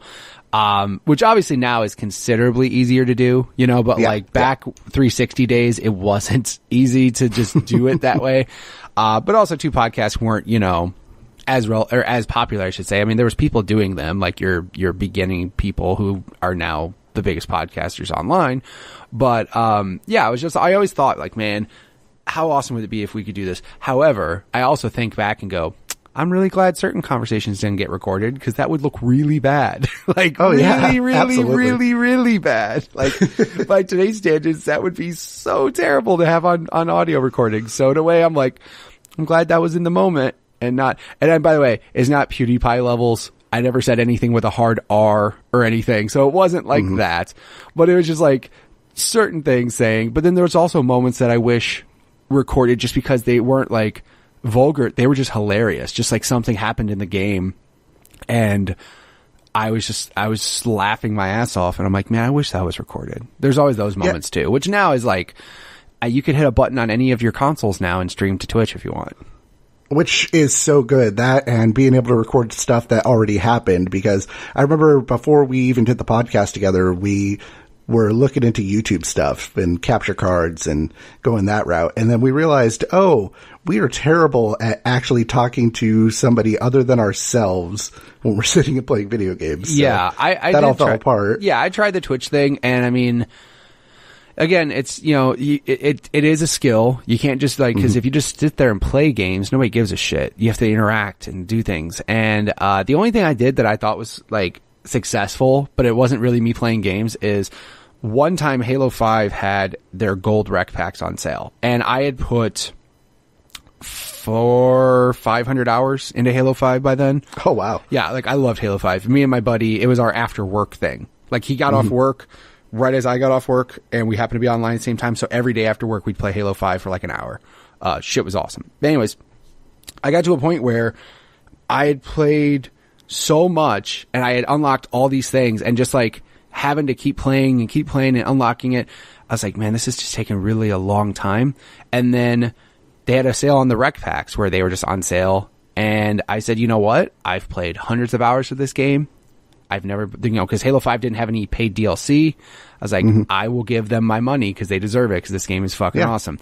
Which obviously now is considerably easier to do, but back 360 days, it wasn't easy to just do it that way. But also 2 podcasts weren't, as popular, I should say. I mean, there was people doing them, like your beginning people who are now the biggest podcasters online. But, I always thought man, how awesome would it be if we could do this? However, I also think back and go, I'm really glad certain conversations didn't get recorded because that would look really bad. Really bad. By today's standards, that would be so terrible to have on audio recording. So in a way, I'm like, I'm glad that was in the moment and not, and then, by the way, it's not PewDiePie levels. I never said anything with a hard R or anything. So it wasn't like that, but it was just certain things saying, but then there was also moments that I wish recorded just because they weren't vulgar. They were just hilarious. Just something happened in the game and I was laughing my ass off and I'm like, man, I wish that was recorded. There's always those moments too, which now is you could hit a button on any of your consoles now and stream to Twitch if you want. Which is so good, that and being able to record stuff that already happened, because I remember before we even did the podcast together, we were looking into YouTube stuff and capture cards and going that route. And then we realized, we are terrible at actually talking to somebody other than ourselves when we're sitting and playing video games. So yeah, that all fell apart. Yeah, I tried the Twitch thing, and I mean, again, it's, it is a skill. You can't just because if you just sit there and play games, nobody gives a shit. You have to interact and do things. And the only thing I did that I thought was successful, but it wasn't really me playing games, is one time Halo 5 had their gold rec packs on sale, and I had put 500 hours into Halo 5 by then. Oh wow. Yeah, I loved Halo 5. Me and my buddy, it was our after work thing. He got off work right as I got off work, and we happened to be online at the same time, so every day after work we'd play Halo 5 for an hour. Shit was awesome. But anyways, I got to a point where I had played so much and I had unlocked all these things, and just having to keep playing and unlocking it, I was like, man, this is just taking really a long time. And then they had a sale on the rec packs where they were just on sale, and I said, you know what, I've played hundreds of hours of this game. I've never, because Halo 5 didn't have any paid DLC. I was like, I will give them my money because they deserve it, because this game is fucking awesome.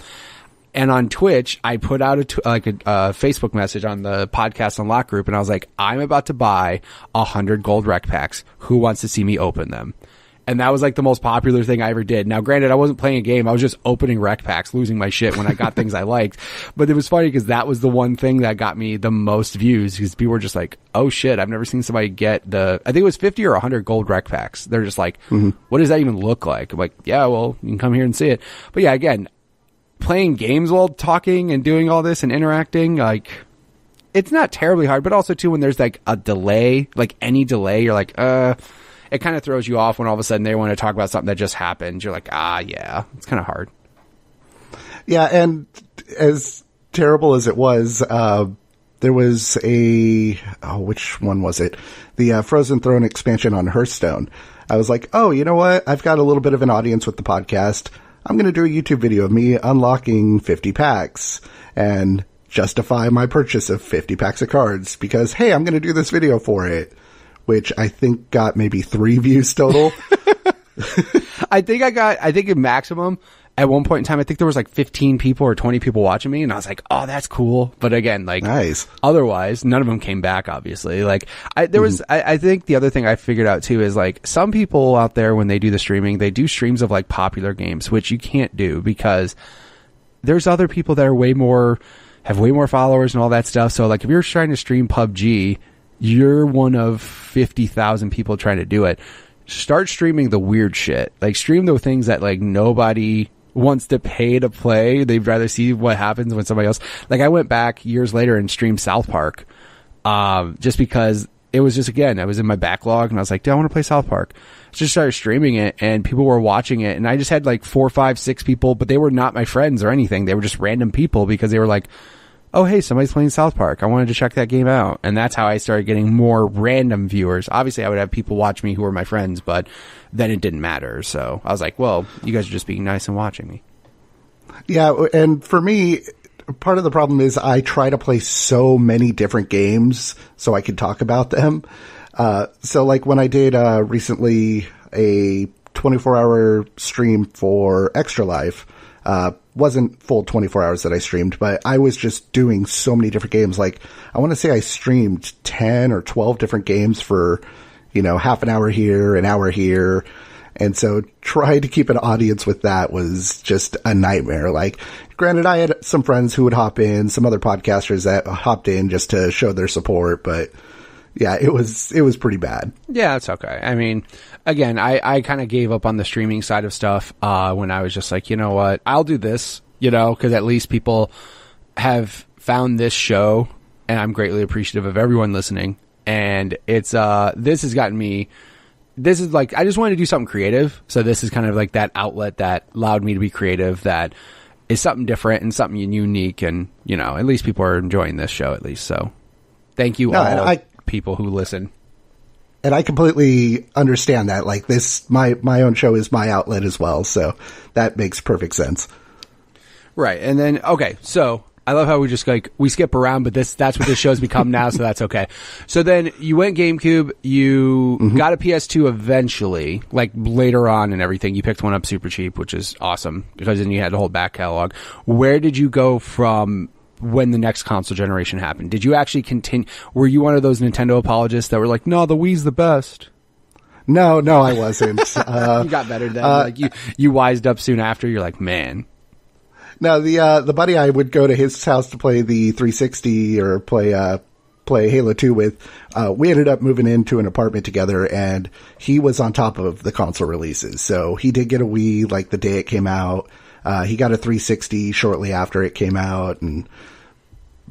And on Twitch, I put out a Facebook message on the Podcast Unlock group, and I was like, I'm about to buy 100 gold rec packs. Who wants to see me open them? And that was the most popular thing I ever did. Now, granted, I wasn't playing a game. I was just opening rec packs, losing my shit when I got things I liked. But it was funny because that was the one thing that got me the most views, because people were just like, oh shit, I've never seen somebody get I think it was 50 or 100 gold rec packs. They're just like, what does that even look like? I'm like, yeah, well, you can come here and see it. But yeah, again, playing games while talking and doing all this and interacting, it's not terribly hard, but also too, when there's a delay, any delay, you're it kind of throws you off when all of a sudden they want to talk about something that just happened. You're like, yeah, it's kind of hard. Yeah, and as terrible as it was, there was which one was it? The Frozen Throne expansion on Hearthstone. I was like, you know what? I've got a little bit of an audience with the podcast. I'm going to do a YouTube video of me unlocking 50 packs and justify my purchase of 50 packs of cards because, hey, I'm going to do this video for it, which I think got maybe 3 views total. I think in maximum at one point in time, I think there was 15 people or 20 people watching me, and I was like, oh, that's cool. But again, nice. Otherwise, none of them came back, obviously. I think the other thing I figured out too is some people out there, when they do the streaming, they do streams of popular games, which you can't do because there's other people that are way more have way more followers and all that stuff. So like if you're trying to stream PUBG, you're one of 50,000 people trying to do it. Start streaming the weird shit. Like stream the things that like nobody wants to pay to play. They'd rather see what happens when somebody else, like I went back years later and streamed South Park, just because it was just, again, I was in my backlog and I was like, do I want to play South Park? Just started streaming it and people were watching it, and I just had like 4, 5, 6 people, but they were not my friends or anything. They were just random people because they were like, oh, hey, somebody's playing South Park. I wanted to check that game out. And that's how I started getting more random viewers. Obviously, I would have people watch me who were my friends, but then it didn't matter. So I was like, well, you guys are just being nice and watching me. Yeah, and for me, part of the problem is I try to play so many different games so I can talk about them. So like when I did recently a 24-hour stream for Extra Life, wasn't full 24 hours that I streamed, but I was just doing so many different games. Like I want to say I streamed 10 or 12 different games for, half an hour here, an hour here. And so trying to keep an audience with that was just a nightmare. Like, granted, I had some friends who would hop in, some other podcasters that hopped in just to show their support, but yeah, it was pretty bad. Yeah, it's okay. I mean, again, I kind of gave up on the streaming side of stuff when I was just like, you know what, I'll do this, because at least people have found this show, and I'm greatly appreciative of everyone listening. And it's this has gotten me. This is like, I just wanted to do something creative. So this is kind of like that outlet that allowed me to be creative, that is something different and something unique. And, at least people are enjoying this show at least. So thank you all people who listen. And I completely understand that. Like this, my own show is my outlet as well. So that makes perfect sense. Right. And then, okay. So I love how we just we skip around, but that's what this show's become now. So that's okay. So then you went GameCube, you got a PS2 eventually, like later on and everything. You picked one up super cheap, which is awesome because then you had the whole back catalog. Where did you go from when the next console generation happened? Did you actually continue? Were you one of those Nintendo apologists that were like, no, the Wii's the best? No, I wasn't. You got better then. Like you wised up soon after. You're like, man. No, the buddy I would go to his house to play the 360 or play Halo 2 with, we ended up moving into an apartment together, and he was on top of the console releases. So he did get a Wii like the day it came out. He got a 360 shortly after it came out, and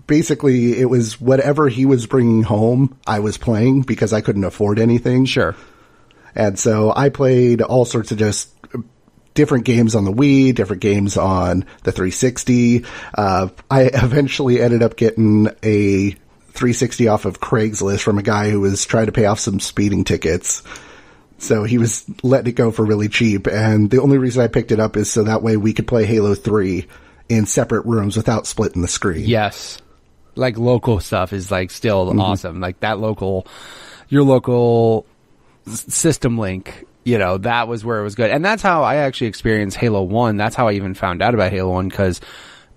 basically it was whatever he was bringing home, I was playing because I couldn't afford anything. Sure. And so I played all sorts of just different games on the Wii, different games on the 360. I eventually ended up getting a 360 off of Craigslist from a guy who was trying to pay off some speeding tickets. So he was letting it go for really cheap. And the only reason I picked it up is so that way we could play Halo 3 in separate rooms without splitting the screen. Yes. Like local stuff is like still awesome. Like that your local system link, that was where it was good. And that's how I actually experienced Halo 1. That's how I even found out about Halo 1 because,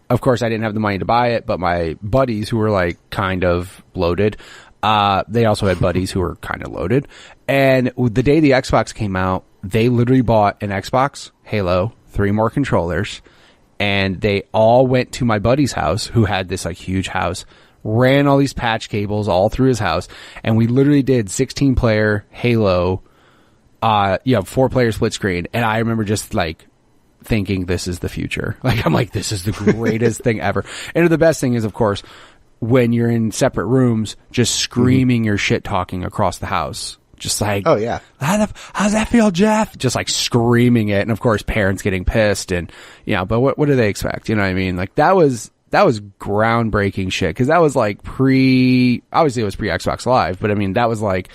of course, I didn't have the money to buy it, but my buddies who were like kind of loaded, they also had buddies who were kind of loaded. And the day the Xbox came out, they literally bought an Xbox, Halo, 3 more controllers, and they all went to my buddy's house who had this like huge house, ran all these patch cables all through his house, and we literally did 16-player Halo 4-player split screen. And I remember just like thinking this is the future. Like, I'm like, this is the greatest thing ever. And the best thing is, of course, when you're in separate rooms, just screaming your shit talking across the house. Just like, oh yeah, how's that feel, Jeff? Just like screaming it. And of course, parents getting pissed and, but what do they expect? You know what I mean? Like that was groundbreaking shit. Cause that was like obviously it was pre Xbox Live, but I mean, that was like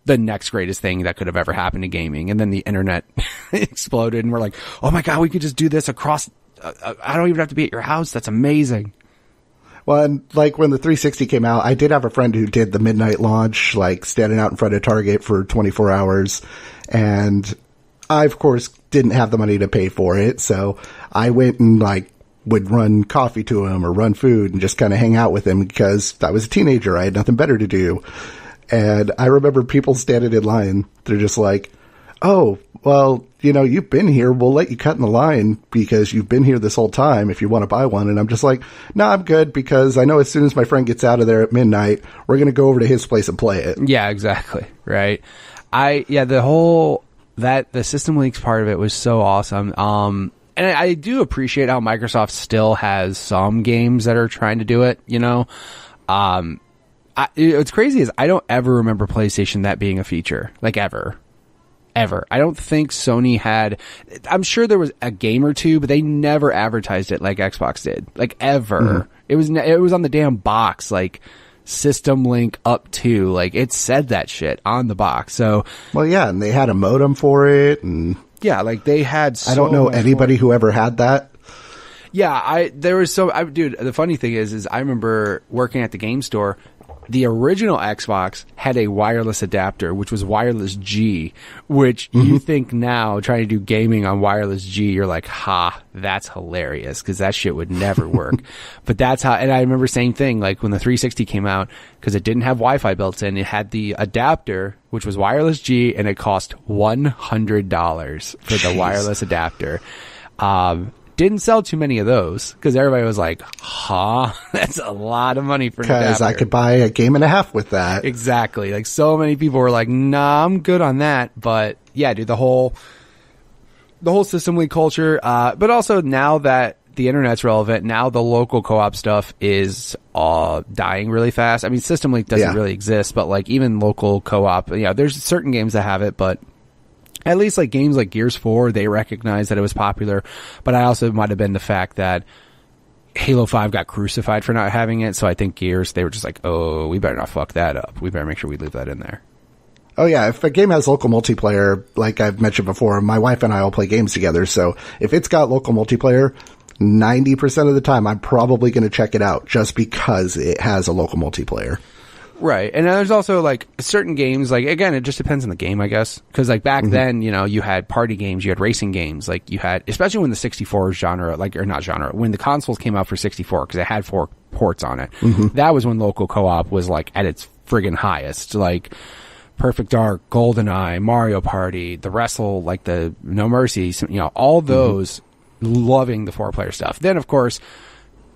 the next greatest thing that could have ever happened to gaming. And then the internet exploded and we're like, oh my God, we could just do this across, I don't even have to be at your house. That's amazing. Well, and like when the 360 came out, I did have a friend who did the midnight launch, like standing out in front of Target for 24 hours. And I, of course, didn't have the money to pay for it. So I went and like would run coffee to him or run food and just kind of hang out with him because I was a teenager. I had nothing better to do. And I remember people standing in line. They're just like, oh, well, you've been here. We'll let you cut in the line because you've been here this whole time if you want to buy one. And I'm just like, no, I'm good because I know as soon as my friend gets out of there at midnight, we're going to go over to his place and play it. Yeah, exactly. Right. The System Links part of it was so awesome. And I do appreciate how Microsoft still has some games that are trying to do it, what's crazy is I don't ever remember PlayStation that being a feature, like ever. I don't think Sony had. I'm sure there was a game or two, but they never advertised it like Xbox did, like ever. Mm-hmm. It was on the damn box, like System Link up to, like it said that shit on the box. So, well, yeah, and they had a modem for it, and yeah, like they had. I don't know anybody who ever had that. Yeah, dude. The funny thing is I remember working at the game store. The original Xbox had a wireless adapter, which was wireless G, which you think now, trying to do gaming on wireless G, you're like, ha, that's hilarious, because that shit would never work. But that's how, and I remember same thing, like when the 360 came out, because it didn't have Wi-Fi built in, it had the adapter, which was wireless G, and it cost $100 for the wireless adapter. Didn't sell too many of those because everybody was like, huh, that's a lot of money for an adapter. Because I could buy a game and a half with that. Exactly. Like so many people were like, nah, I'm good on that. But yeah, dude, the whole System Link culture, but also now that the internet's relevant, now the local co-op stuff is dying really fast. I mean, System Link doesn't really exist, but like even local co-op, there's certain games that have it, but at least like games like Gears 4, they recognized that it was popular. But I also might have been the fact that Halo 5 got crucified for not having it. So I think Gears, they were just like, oh, we better not fuck that up. We better make sure we leave that in there. Oh, yeah. If a game has local multiplayer, like I've mentioned before, my wife and I all play games together. So if it's got local multiplayer, 90% of the time, I'm probably going to check it out just because it has a local multiplayer. Right. And there's also like certain games, like again, it just depends on the game, I guess. Cause like back then, you had party games, you had racing games, like you had, especially when the 64 genre, when the consoles came out for 64, cause it had 4 ports on it. That was when local co-op was like at its friggin' highest, like Perfect Dark, GoldenEye, Mario Party, the Wrestle, like the No Mercy, all those loving the 4-player stuff. Then of course,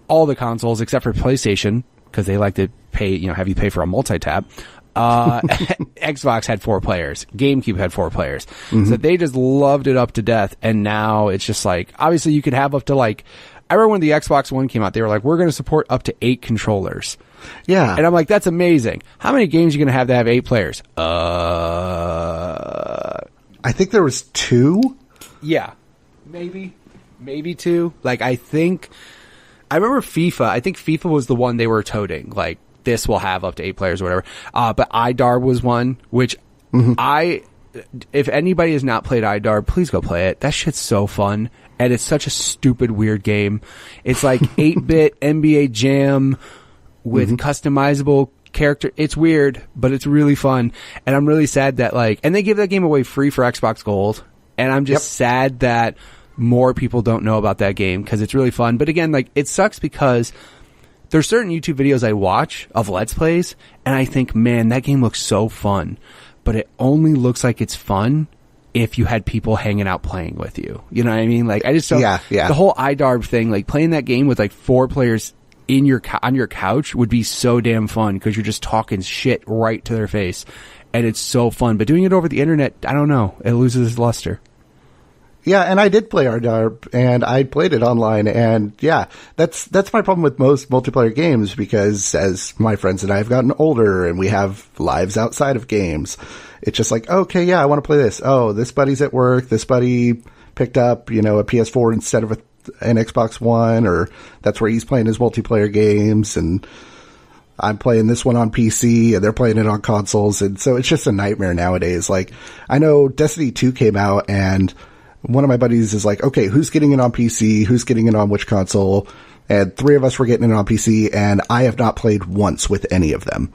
all the consoles except for PlayStation, because they like to pay, have you pay for a multi-tap. Xbox had 4 players. GameCube had 4 players. So they just loved it up to death. And now it's just like, obviously you could have up to like, I remember when the Xbox One came out, they were like, we're going to support up to 8 controllers. Yeah. And I'm like, that's amazing. How many games are you going to have 8 players? I think there was 2. Yeah. Maybe 2. Like, I remember FIFA. I think FIFA was the one they were toting. Like, this will have up to 8 players or whatever. But iDarb was one, which if anybody has not played iDarb, please go play it. That shit's so fun. And it's such a stupid, weird game. It's like 8-bit NBA Jam with customizable character. It's weird, but it's really fun. And I'm really sad that and they give that game away free for Xbox Gold. And I'm just sad that more people don't know about that game because it's really fun. But again, it sucks because there's certain YouTube videos I watch of Let's Plays and I think, man, that game looks so fun. But it only looks like it's fun if you had people hanging out playing with you. You know what I mean? I just don't, the whole iDarb thing, playing that game with 4 players on your couch would be so damn fun because you're just talking shit right to their face. And it's so fun. But doing it over the internet, I don't know. It loses its luster. Yeah, and I did play iDarb, and I played it online, and yeah, that's my problem with most multiplayer games, because as my friends and I have gotten older, and we have lives outside of games, it's just okay, yeah, I want to play this. Oh, this buddy's at work, this buddy picked up, a PS4 instead of an Xbox One, or that's where he's playing his multiplayer games, and I'm playing this one on PC, and they're playing it on consoles, and so it's just a nightmare nowadays. I know Destiny 2 came out, and one of my buddies is okay, who's getting it on PC? Who's getting it on which console? And 3 of us were getting it on PC, and I have not played once with any of them.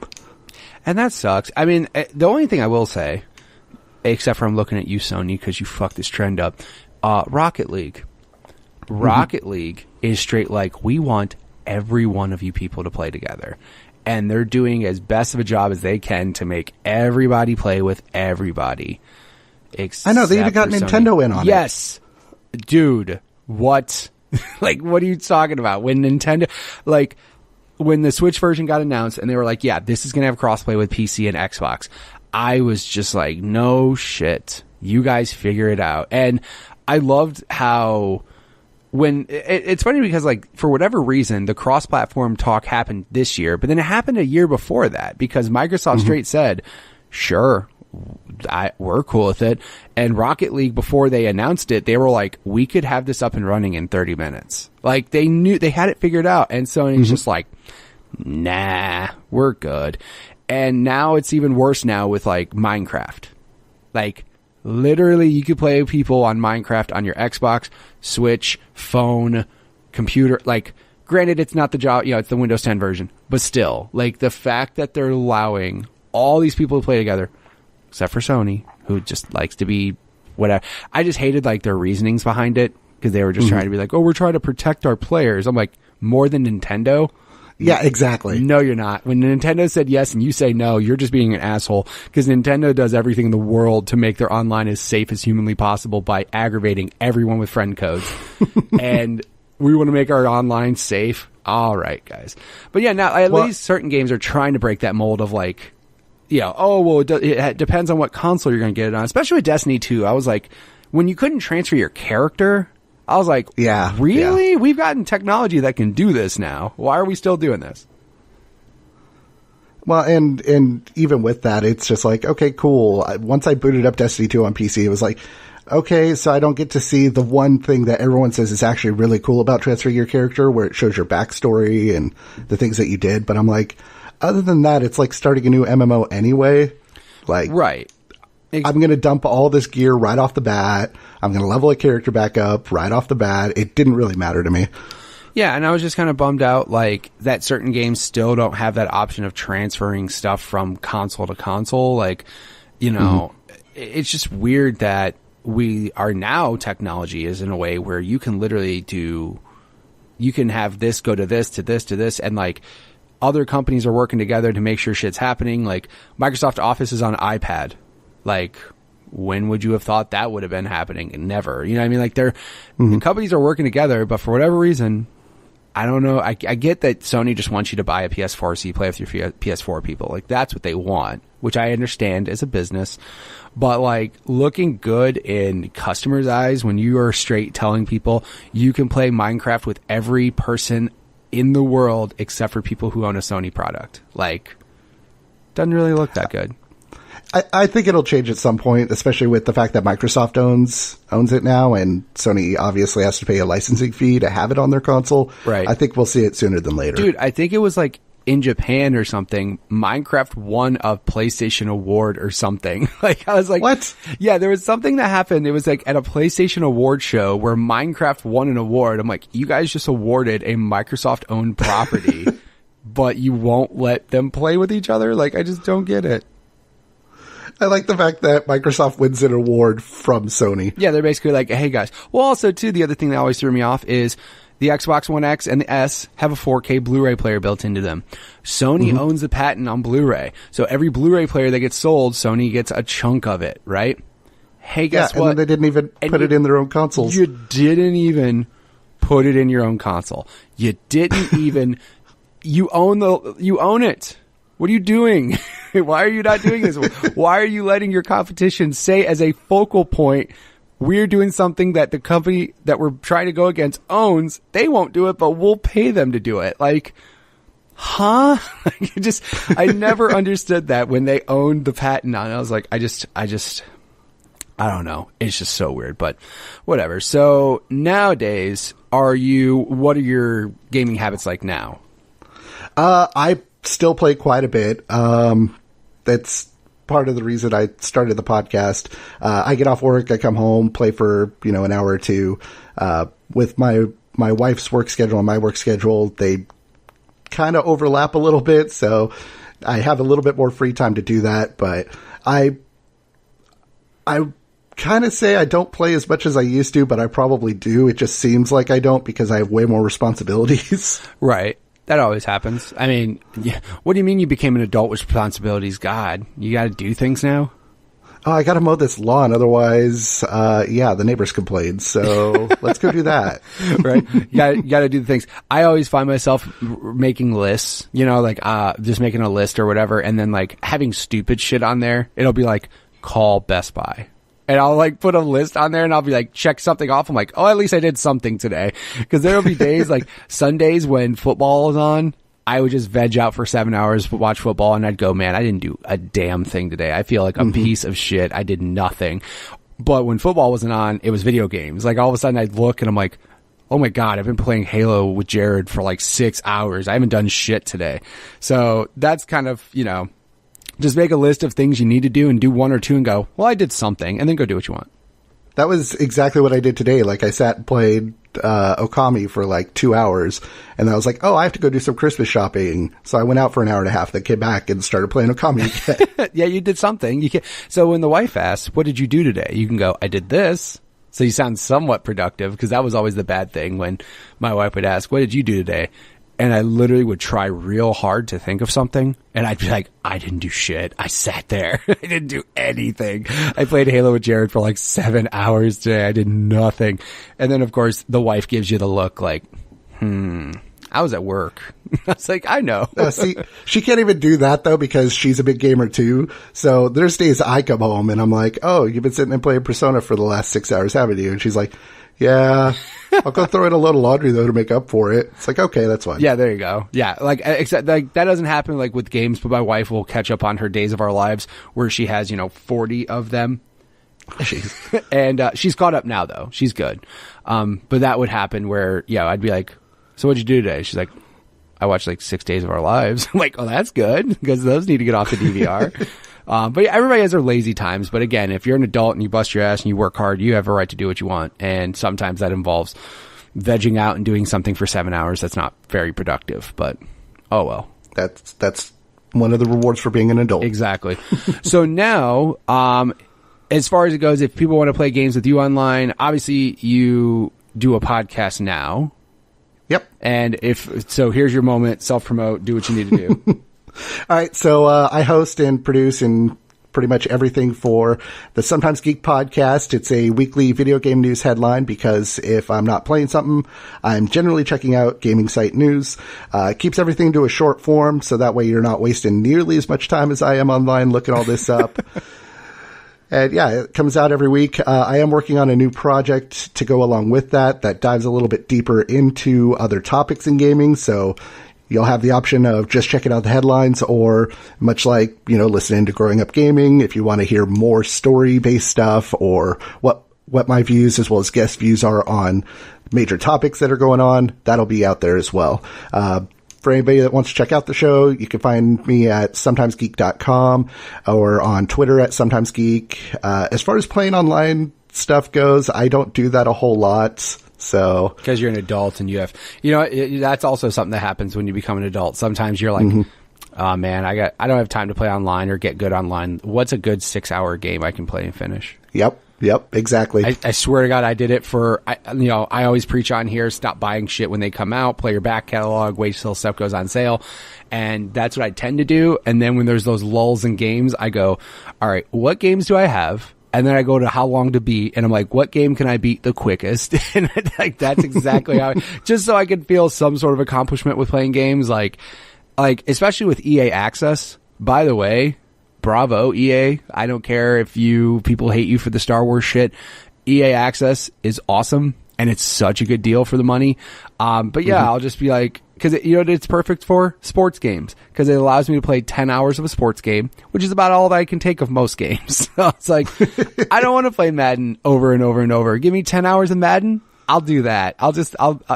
And that sucks. I mean, the only thing I will say, except for I'm looking at you, Sony, because you fucked this trend up, Rocket League. Rocket League is straight we want every one of you people to play together. And they're doing as best of a job as they can to make everybody play with everybody. I know, they even got Nintendo in on it. Yes. Dude, what? Like, what are you talking about? When Nintendo, like, when the Switch version got announced and they were like, yeah, this is going to have crossplay with PC and Xbox, I was just like, no shit. You guys figure it out. And I loved how it's funny because, like, for whatever reason, the cross-platform talk happened this year, but then it happened a year before that because Microsoft straight said, sure, we're cool with it. And Rocket League, before they announced it, they were like, we could have this up and running in 30 minutes. Like, they knew they had it figured out. And Sony's just like, nah, we're good. And now it's even worse now with, like, Minecraft. Like, literally, you could play people on Minecraft on your Xbox, Switch, phone, computer. Like, granted, it's not the it's the Windows 10 version, but still, like, the fact that they're allowing all these people to play together, except for Sony, who just likes to be whatever. I just hated, like, their reasonings behind it because they were just trying to be like, oh, we're trying to protect our players. I'm like, more than Nintendo? Yeah, exactly. No, you're not. When Nintendo said yes and you say no, you're just being an asshole because Nintendo does everything in the world to make their online as safe as humanly possible by aggravating everyone with friend codes. And we want to make our online safe. All right, guys. But yeah, now at least certain games are trying to break that mold of, like, oh, well, it depends on what console you're going to get it on. Especially with Destiny 2. I was like, when you couldn't transfer your character, I was like, yeah, really? Yeah. We've gotten technology that can do this now. Why are we still doing this? Well, and even with that, it's just like, okay, cool. Once I booted up Destiny 2 on PC, it was like, okay, so I don't get to see the one thing that everyone says is actually really cool about transferring your character, where it shows your backstory and the things that you did. But I'm like, other than that, it's like starting a new MMO anyway. Like, right. I'm going to dump all this gear right off the bat. I'm going to level a character back up right off the bat. It didn't really matter to me. Yeah, and I was just kind of bummed out, like, that certain games still don't have that option of transferring stuff from console to console. Like, you know, it's just weird that we are now, technology is in a way where you can literally you can have this go to this, to this, to this, and, like, other companies are working together to make sure shit's happening. Like, Microsoft Office is on iPad. Like, when would you have thought that would have been happening? Never. You know what I mean? Like, the companies are working together, but for whatever reason, I don't know. I get that Sony just wants you to buy a PS4 so you play with your PS4 people. Like, that's what they want, which I understand as a business. But, like, looking good in customers' eyes when you are straight telling people you can play Minecraft with every person in the world except for people who own a Sony product. Like, doesn't really look that good. I think it'll change at some point, especially with the fact that Microsoft owns it now, and Sony obviously has to pay a licensing fee to have it on their console. Right. I think we'll see it sooner than later. Dude, I think it was like in Japan or something, Minecraft won a PlayStation award or something. Like, I was like, what? Yeah, there was something that happened. It was like at a PlayStation award show where Minecraft won an award. I'm like, you guys just awarded a Microsoft owned property, but you won't let them play with each other? Like, I just don't get it. I like the fact that Microsoft wins an award from Sony. Yeah, they're basically like, hey guys. Well, also too, the other thing that always threw me off is the Xbox One X and the S have a 4K Blu-ray player built into them. Sony owns the patent on Blu-ray. So every Blu-ray player that gets sold, Sony gets a chunk of it, right? Hey, guess what? And then they didn't even put it in their own consoles. You didn't even put it in your own console. You didn't even, you own it. What are you doing? Why are you not doing this? Why are you letting your competition say as a focal point, we're doing something that the company that we're trying to go against owns? They won't do it, but we'll pay them to do it. Like, huh? I never understood that when they owned the patent on it. I was like, I don't know. It's just so weird, but whatever. So nowadays, what are your gaming habits like now? I still play quite a bit. That's part of the reason I started the podcast. I get off work, I come home, play for, an hour or two. With my wife's work schedule and my work schedule, they kind of overlap a little bit, so I have a little bit more free time to do that, but I kind of say I don't play as much as I used to, but I probably do. It just seems like I don't because I have way more responsibilities. Right. That always happens. I mean, what do you mean you became an adult with responsibilities? God, you got to do things now? oh, I got to mow this lawn. Otherwise, the neighbors complain. So let's go do that. Right. You got to do the things. I always find myself making lists, like, just making a list or whatever. And then like having stupid shit on there. It'll be like, call Best Buy. And I'll like put a list on there and I'll be like, check something off. I'm like, oh, at least I did something today. Cause there'll be days like Sundays when football is on. I would just veg out for 7 hours, watch football, and I'd go, man, I didn't do a damn thing today. I feel like a piece of shit. I did nothing. But when football wasn't on, it was video games. Like all of a sudden I'd look and I'm like, oh my God, I've been playing Halo with Jared for like 6 hours. I haven't done shit today. So that's kind of, just make a list of things you need to do and do one or two and go, well, I did something, and then go do what you want. That was exactly what I did today. Like I sat and played Okami for like 2 hours, and I was like, oh, I have to go do some Christmas shopping. So I went out for an hour and a half, then came back and started playing Okami again. Yeah, you did something. So when the wife asks, what did you do today? You can go, I did this. So you sound somewhat productive, because that was always the bad thing when my wife would ask, what did you do today? And I literally would try real hard to think of something, and I'd be like, I didn't do shit. I sat there. I didn't do anything. I played Halo with Jared for like 7 hours today. I did nothing. And then, of course, the wife gives you the look like, I was at work. I was like, I know. See, she can't even do that, though, because she's a big gamer, too. So there's days I come home, and I'm like, oh, you've been sitting and playing Persona for the last 6 hours, haven't you? And she's like, yeah, I'll go throw in a load of laundry, though, to make up for it. It's like, okay, that's fine. Yeah, there you go. Yeah, like, except like that doesn't happen like with games, but my wife will catch up on her Days of Our Lives where she has, 40 of them. And she's caught up now, though. She's good. But that would happen where, I'd be like, so what'd you do today? She's like, I watched like 6 Days of Our Lives. I'm like, oh, that's good, because those need to get off the DVR. But yeah, everybody has their lazy times. But again, if you're an adult and you bust your ass and you work hard, you have a right to do what you want. And sometimes that involves vegging out and doing something for 7 hours that's not very productive. But, oh well. That's one of the rewards for being an adult. Exactly. So now, as far as it goes, if people want to play games with you online, obviously you do a podcast now. Yep. And so here's your moment, self-promote, do what you need to do. All right, so I host and produce and pretty much everything for the Sometimes Geek Podcast. It's a weekly video game news headline, because if I'm not playing something, I'm generally checking out gaming site news. It keeps everything to a short form, so that way you're not wasting nearly as much time as I am online looking all this up. And yeah, it comes out every week. I am working on a new project to go along with that dives a little bit deeper into other topics in gaming, so you'll have the option of just checking out the headlines, or much like, listening to Growing Up Gaming, if you want to hear more story-based stuff, or what my views as well as guest views are on major topics that are going on, that'll be out there as well. For anybody that wants to check out the show, you can find me at sometimesgeek.com or on Twitter at sometimesgeek. As far as playing online stuff goes, I don't do that a whole lot. So, because you're an adult and you have, that's also something that happens when you become an adult. Sometimes you're like, oh man, I don't have time to play online or get good online. What's a good 6-hour game I can play and finish? Yep, exactly. I swear to God, I did it for, I always preach on here, stop buying shit when they come out, play your back catalog, wait till stuff goes on sale. And that's what I tend to do. And then when there's those lulls in games, I go, all right, what games do I have? And then I go to how long to beat, and I'm like, what game can I beat the quickest? And like, that's exactly how, just so I can feel some sort of accomplishment with playing games, like, especially with EA Access. By the way, bravo, EA. I don't care if people hate you for the Star Wars shit. EA Access is awesome, and it's such a good deal for the money. But yeah, I'll just be like, because it's perfect for sports games, because it allows me to play 10 hours of a sports game, which is about all that I can take of most games. So it's like, I don't want to play Madden over and over and over. Give me 10 hours of Madden, I'll do that.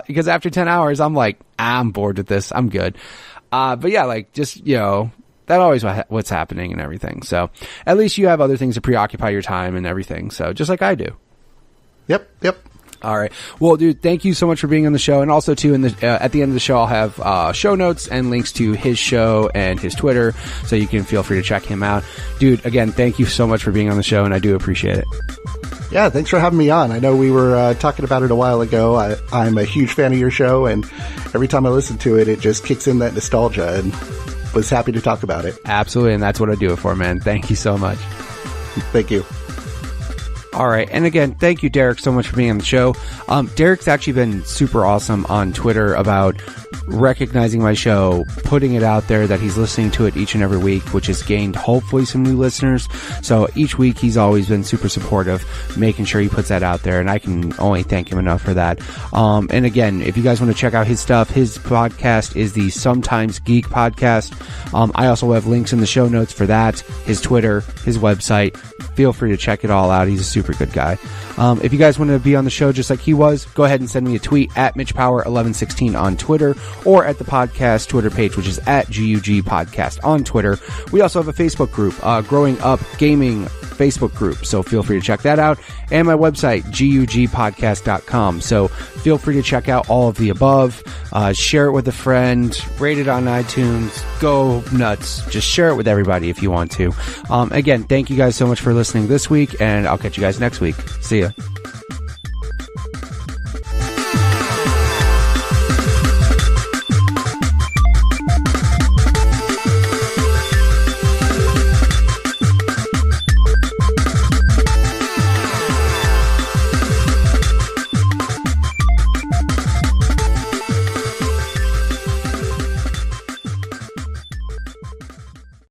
Because after 10 hours, I'm like, I'm bored with this. I'm good. But yeah, like, just, that always what's happening and everything. So at least you have other things to preoccupy your time and everything. So just like I do. Yep. All right. Well, dude, thank you so much for being on the show. And also, too, at the end of the show, I'll have show notes and links to his show and his Twitter, so you can feel free to check him out. Dude, again, thank you so much for being on the show, and I do appreciate it. Yeah, thanks for having me on. I know we were talking about it a while ago. I'm a huge fan of your show, and every time I listen to it, it just kicks in that nostalgia, and was happy to talk about it. Absolutely, and that's what I do it for, man. Thank you so much. Thank you. All right. And again, thank you, Derek, so much for being on the show. Derek's actually been super awesome on Twitter about recognizing my show, putting it out there that he's listening to it each and every week, which has gained hopefully some new listeners. So each week he's always been super supportive, making sure he puts that out there, and I can only thank him enough for that. And again, if you guys want to check out his stuff, his podcast is the Sometimes Geek Podcast. I also have links in the show notes for that, his Twitter, his website. Feel free to check it all out. He's a super good guy. If you guys want to be on the show just like he was, go ahead and send me a tweet at MitchPower1116 on Twitter, or at the podcast Twitter page, which is at GUG Podcast on Twitter. We also have a Facebook group, Growing Up Gaming Facebook group, so feel free to check that out, and my website, gugpodcast.com. So feel free to check out all of the above, share it with a friend, rate it on iTunes, go nuts, just share it with everybody if you want to. Again, thank you guys so much for listening this week, and I'll catch you guys next week. See ya.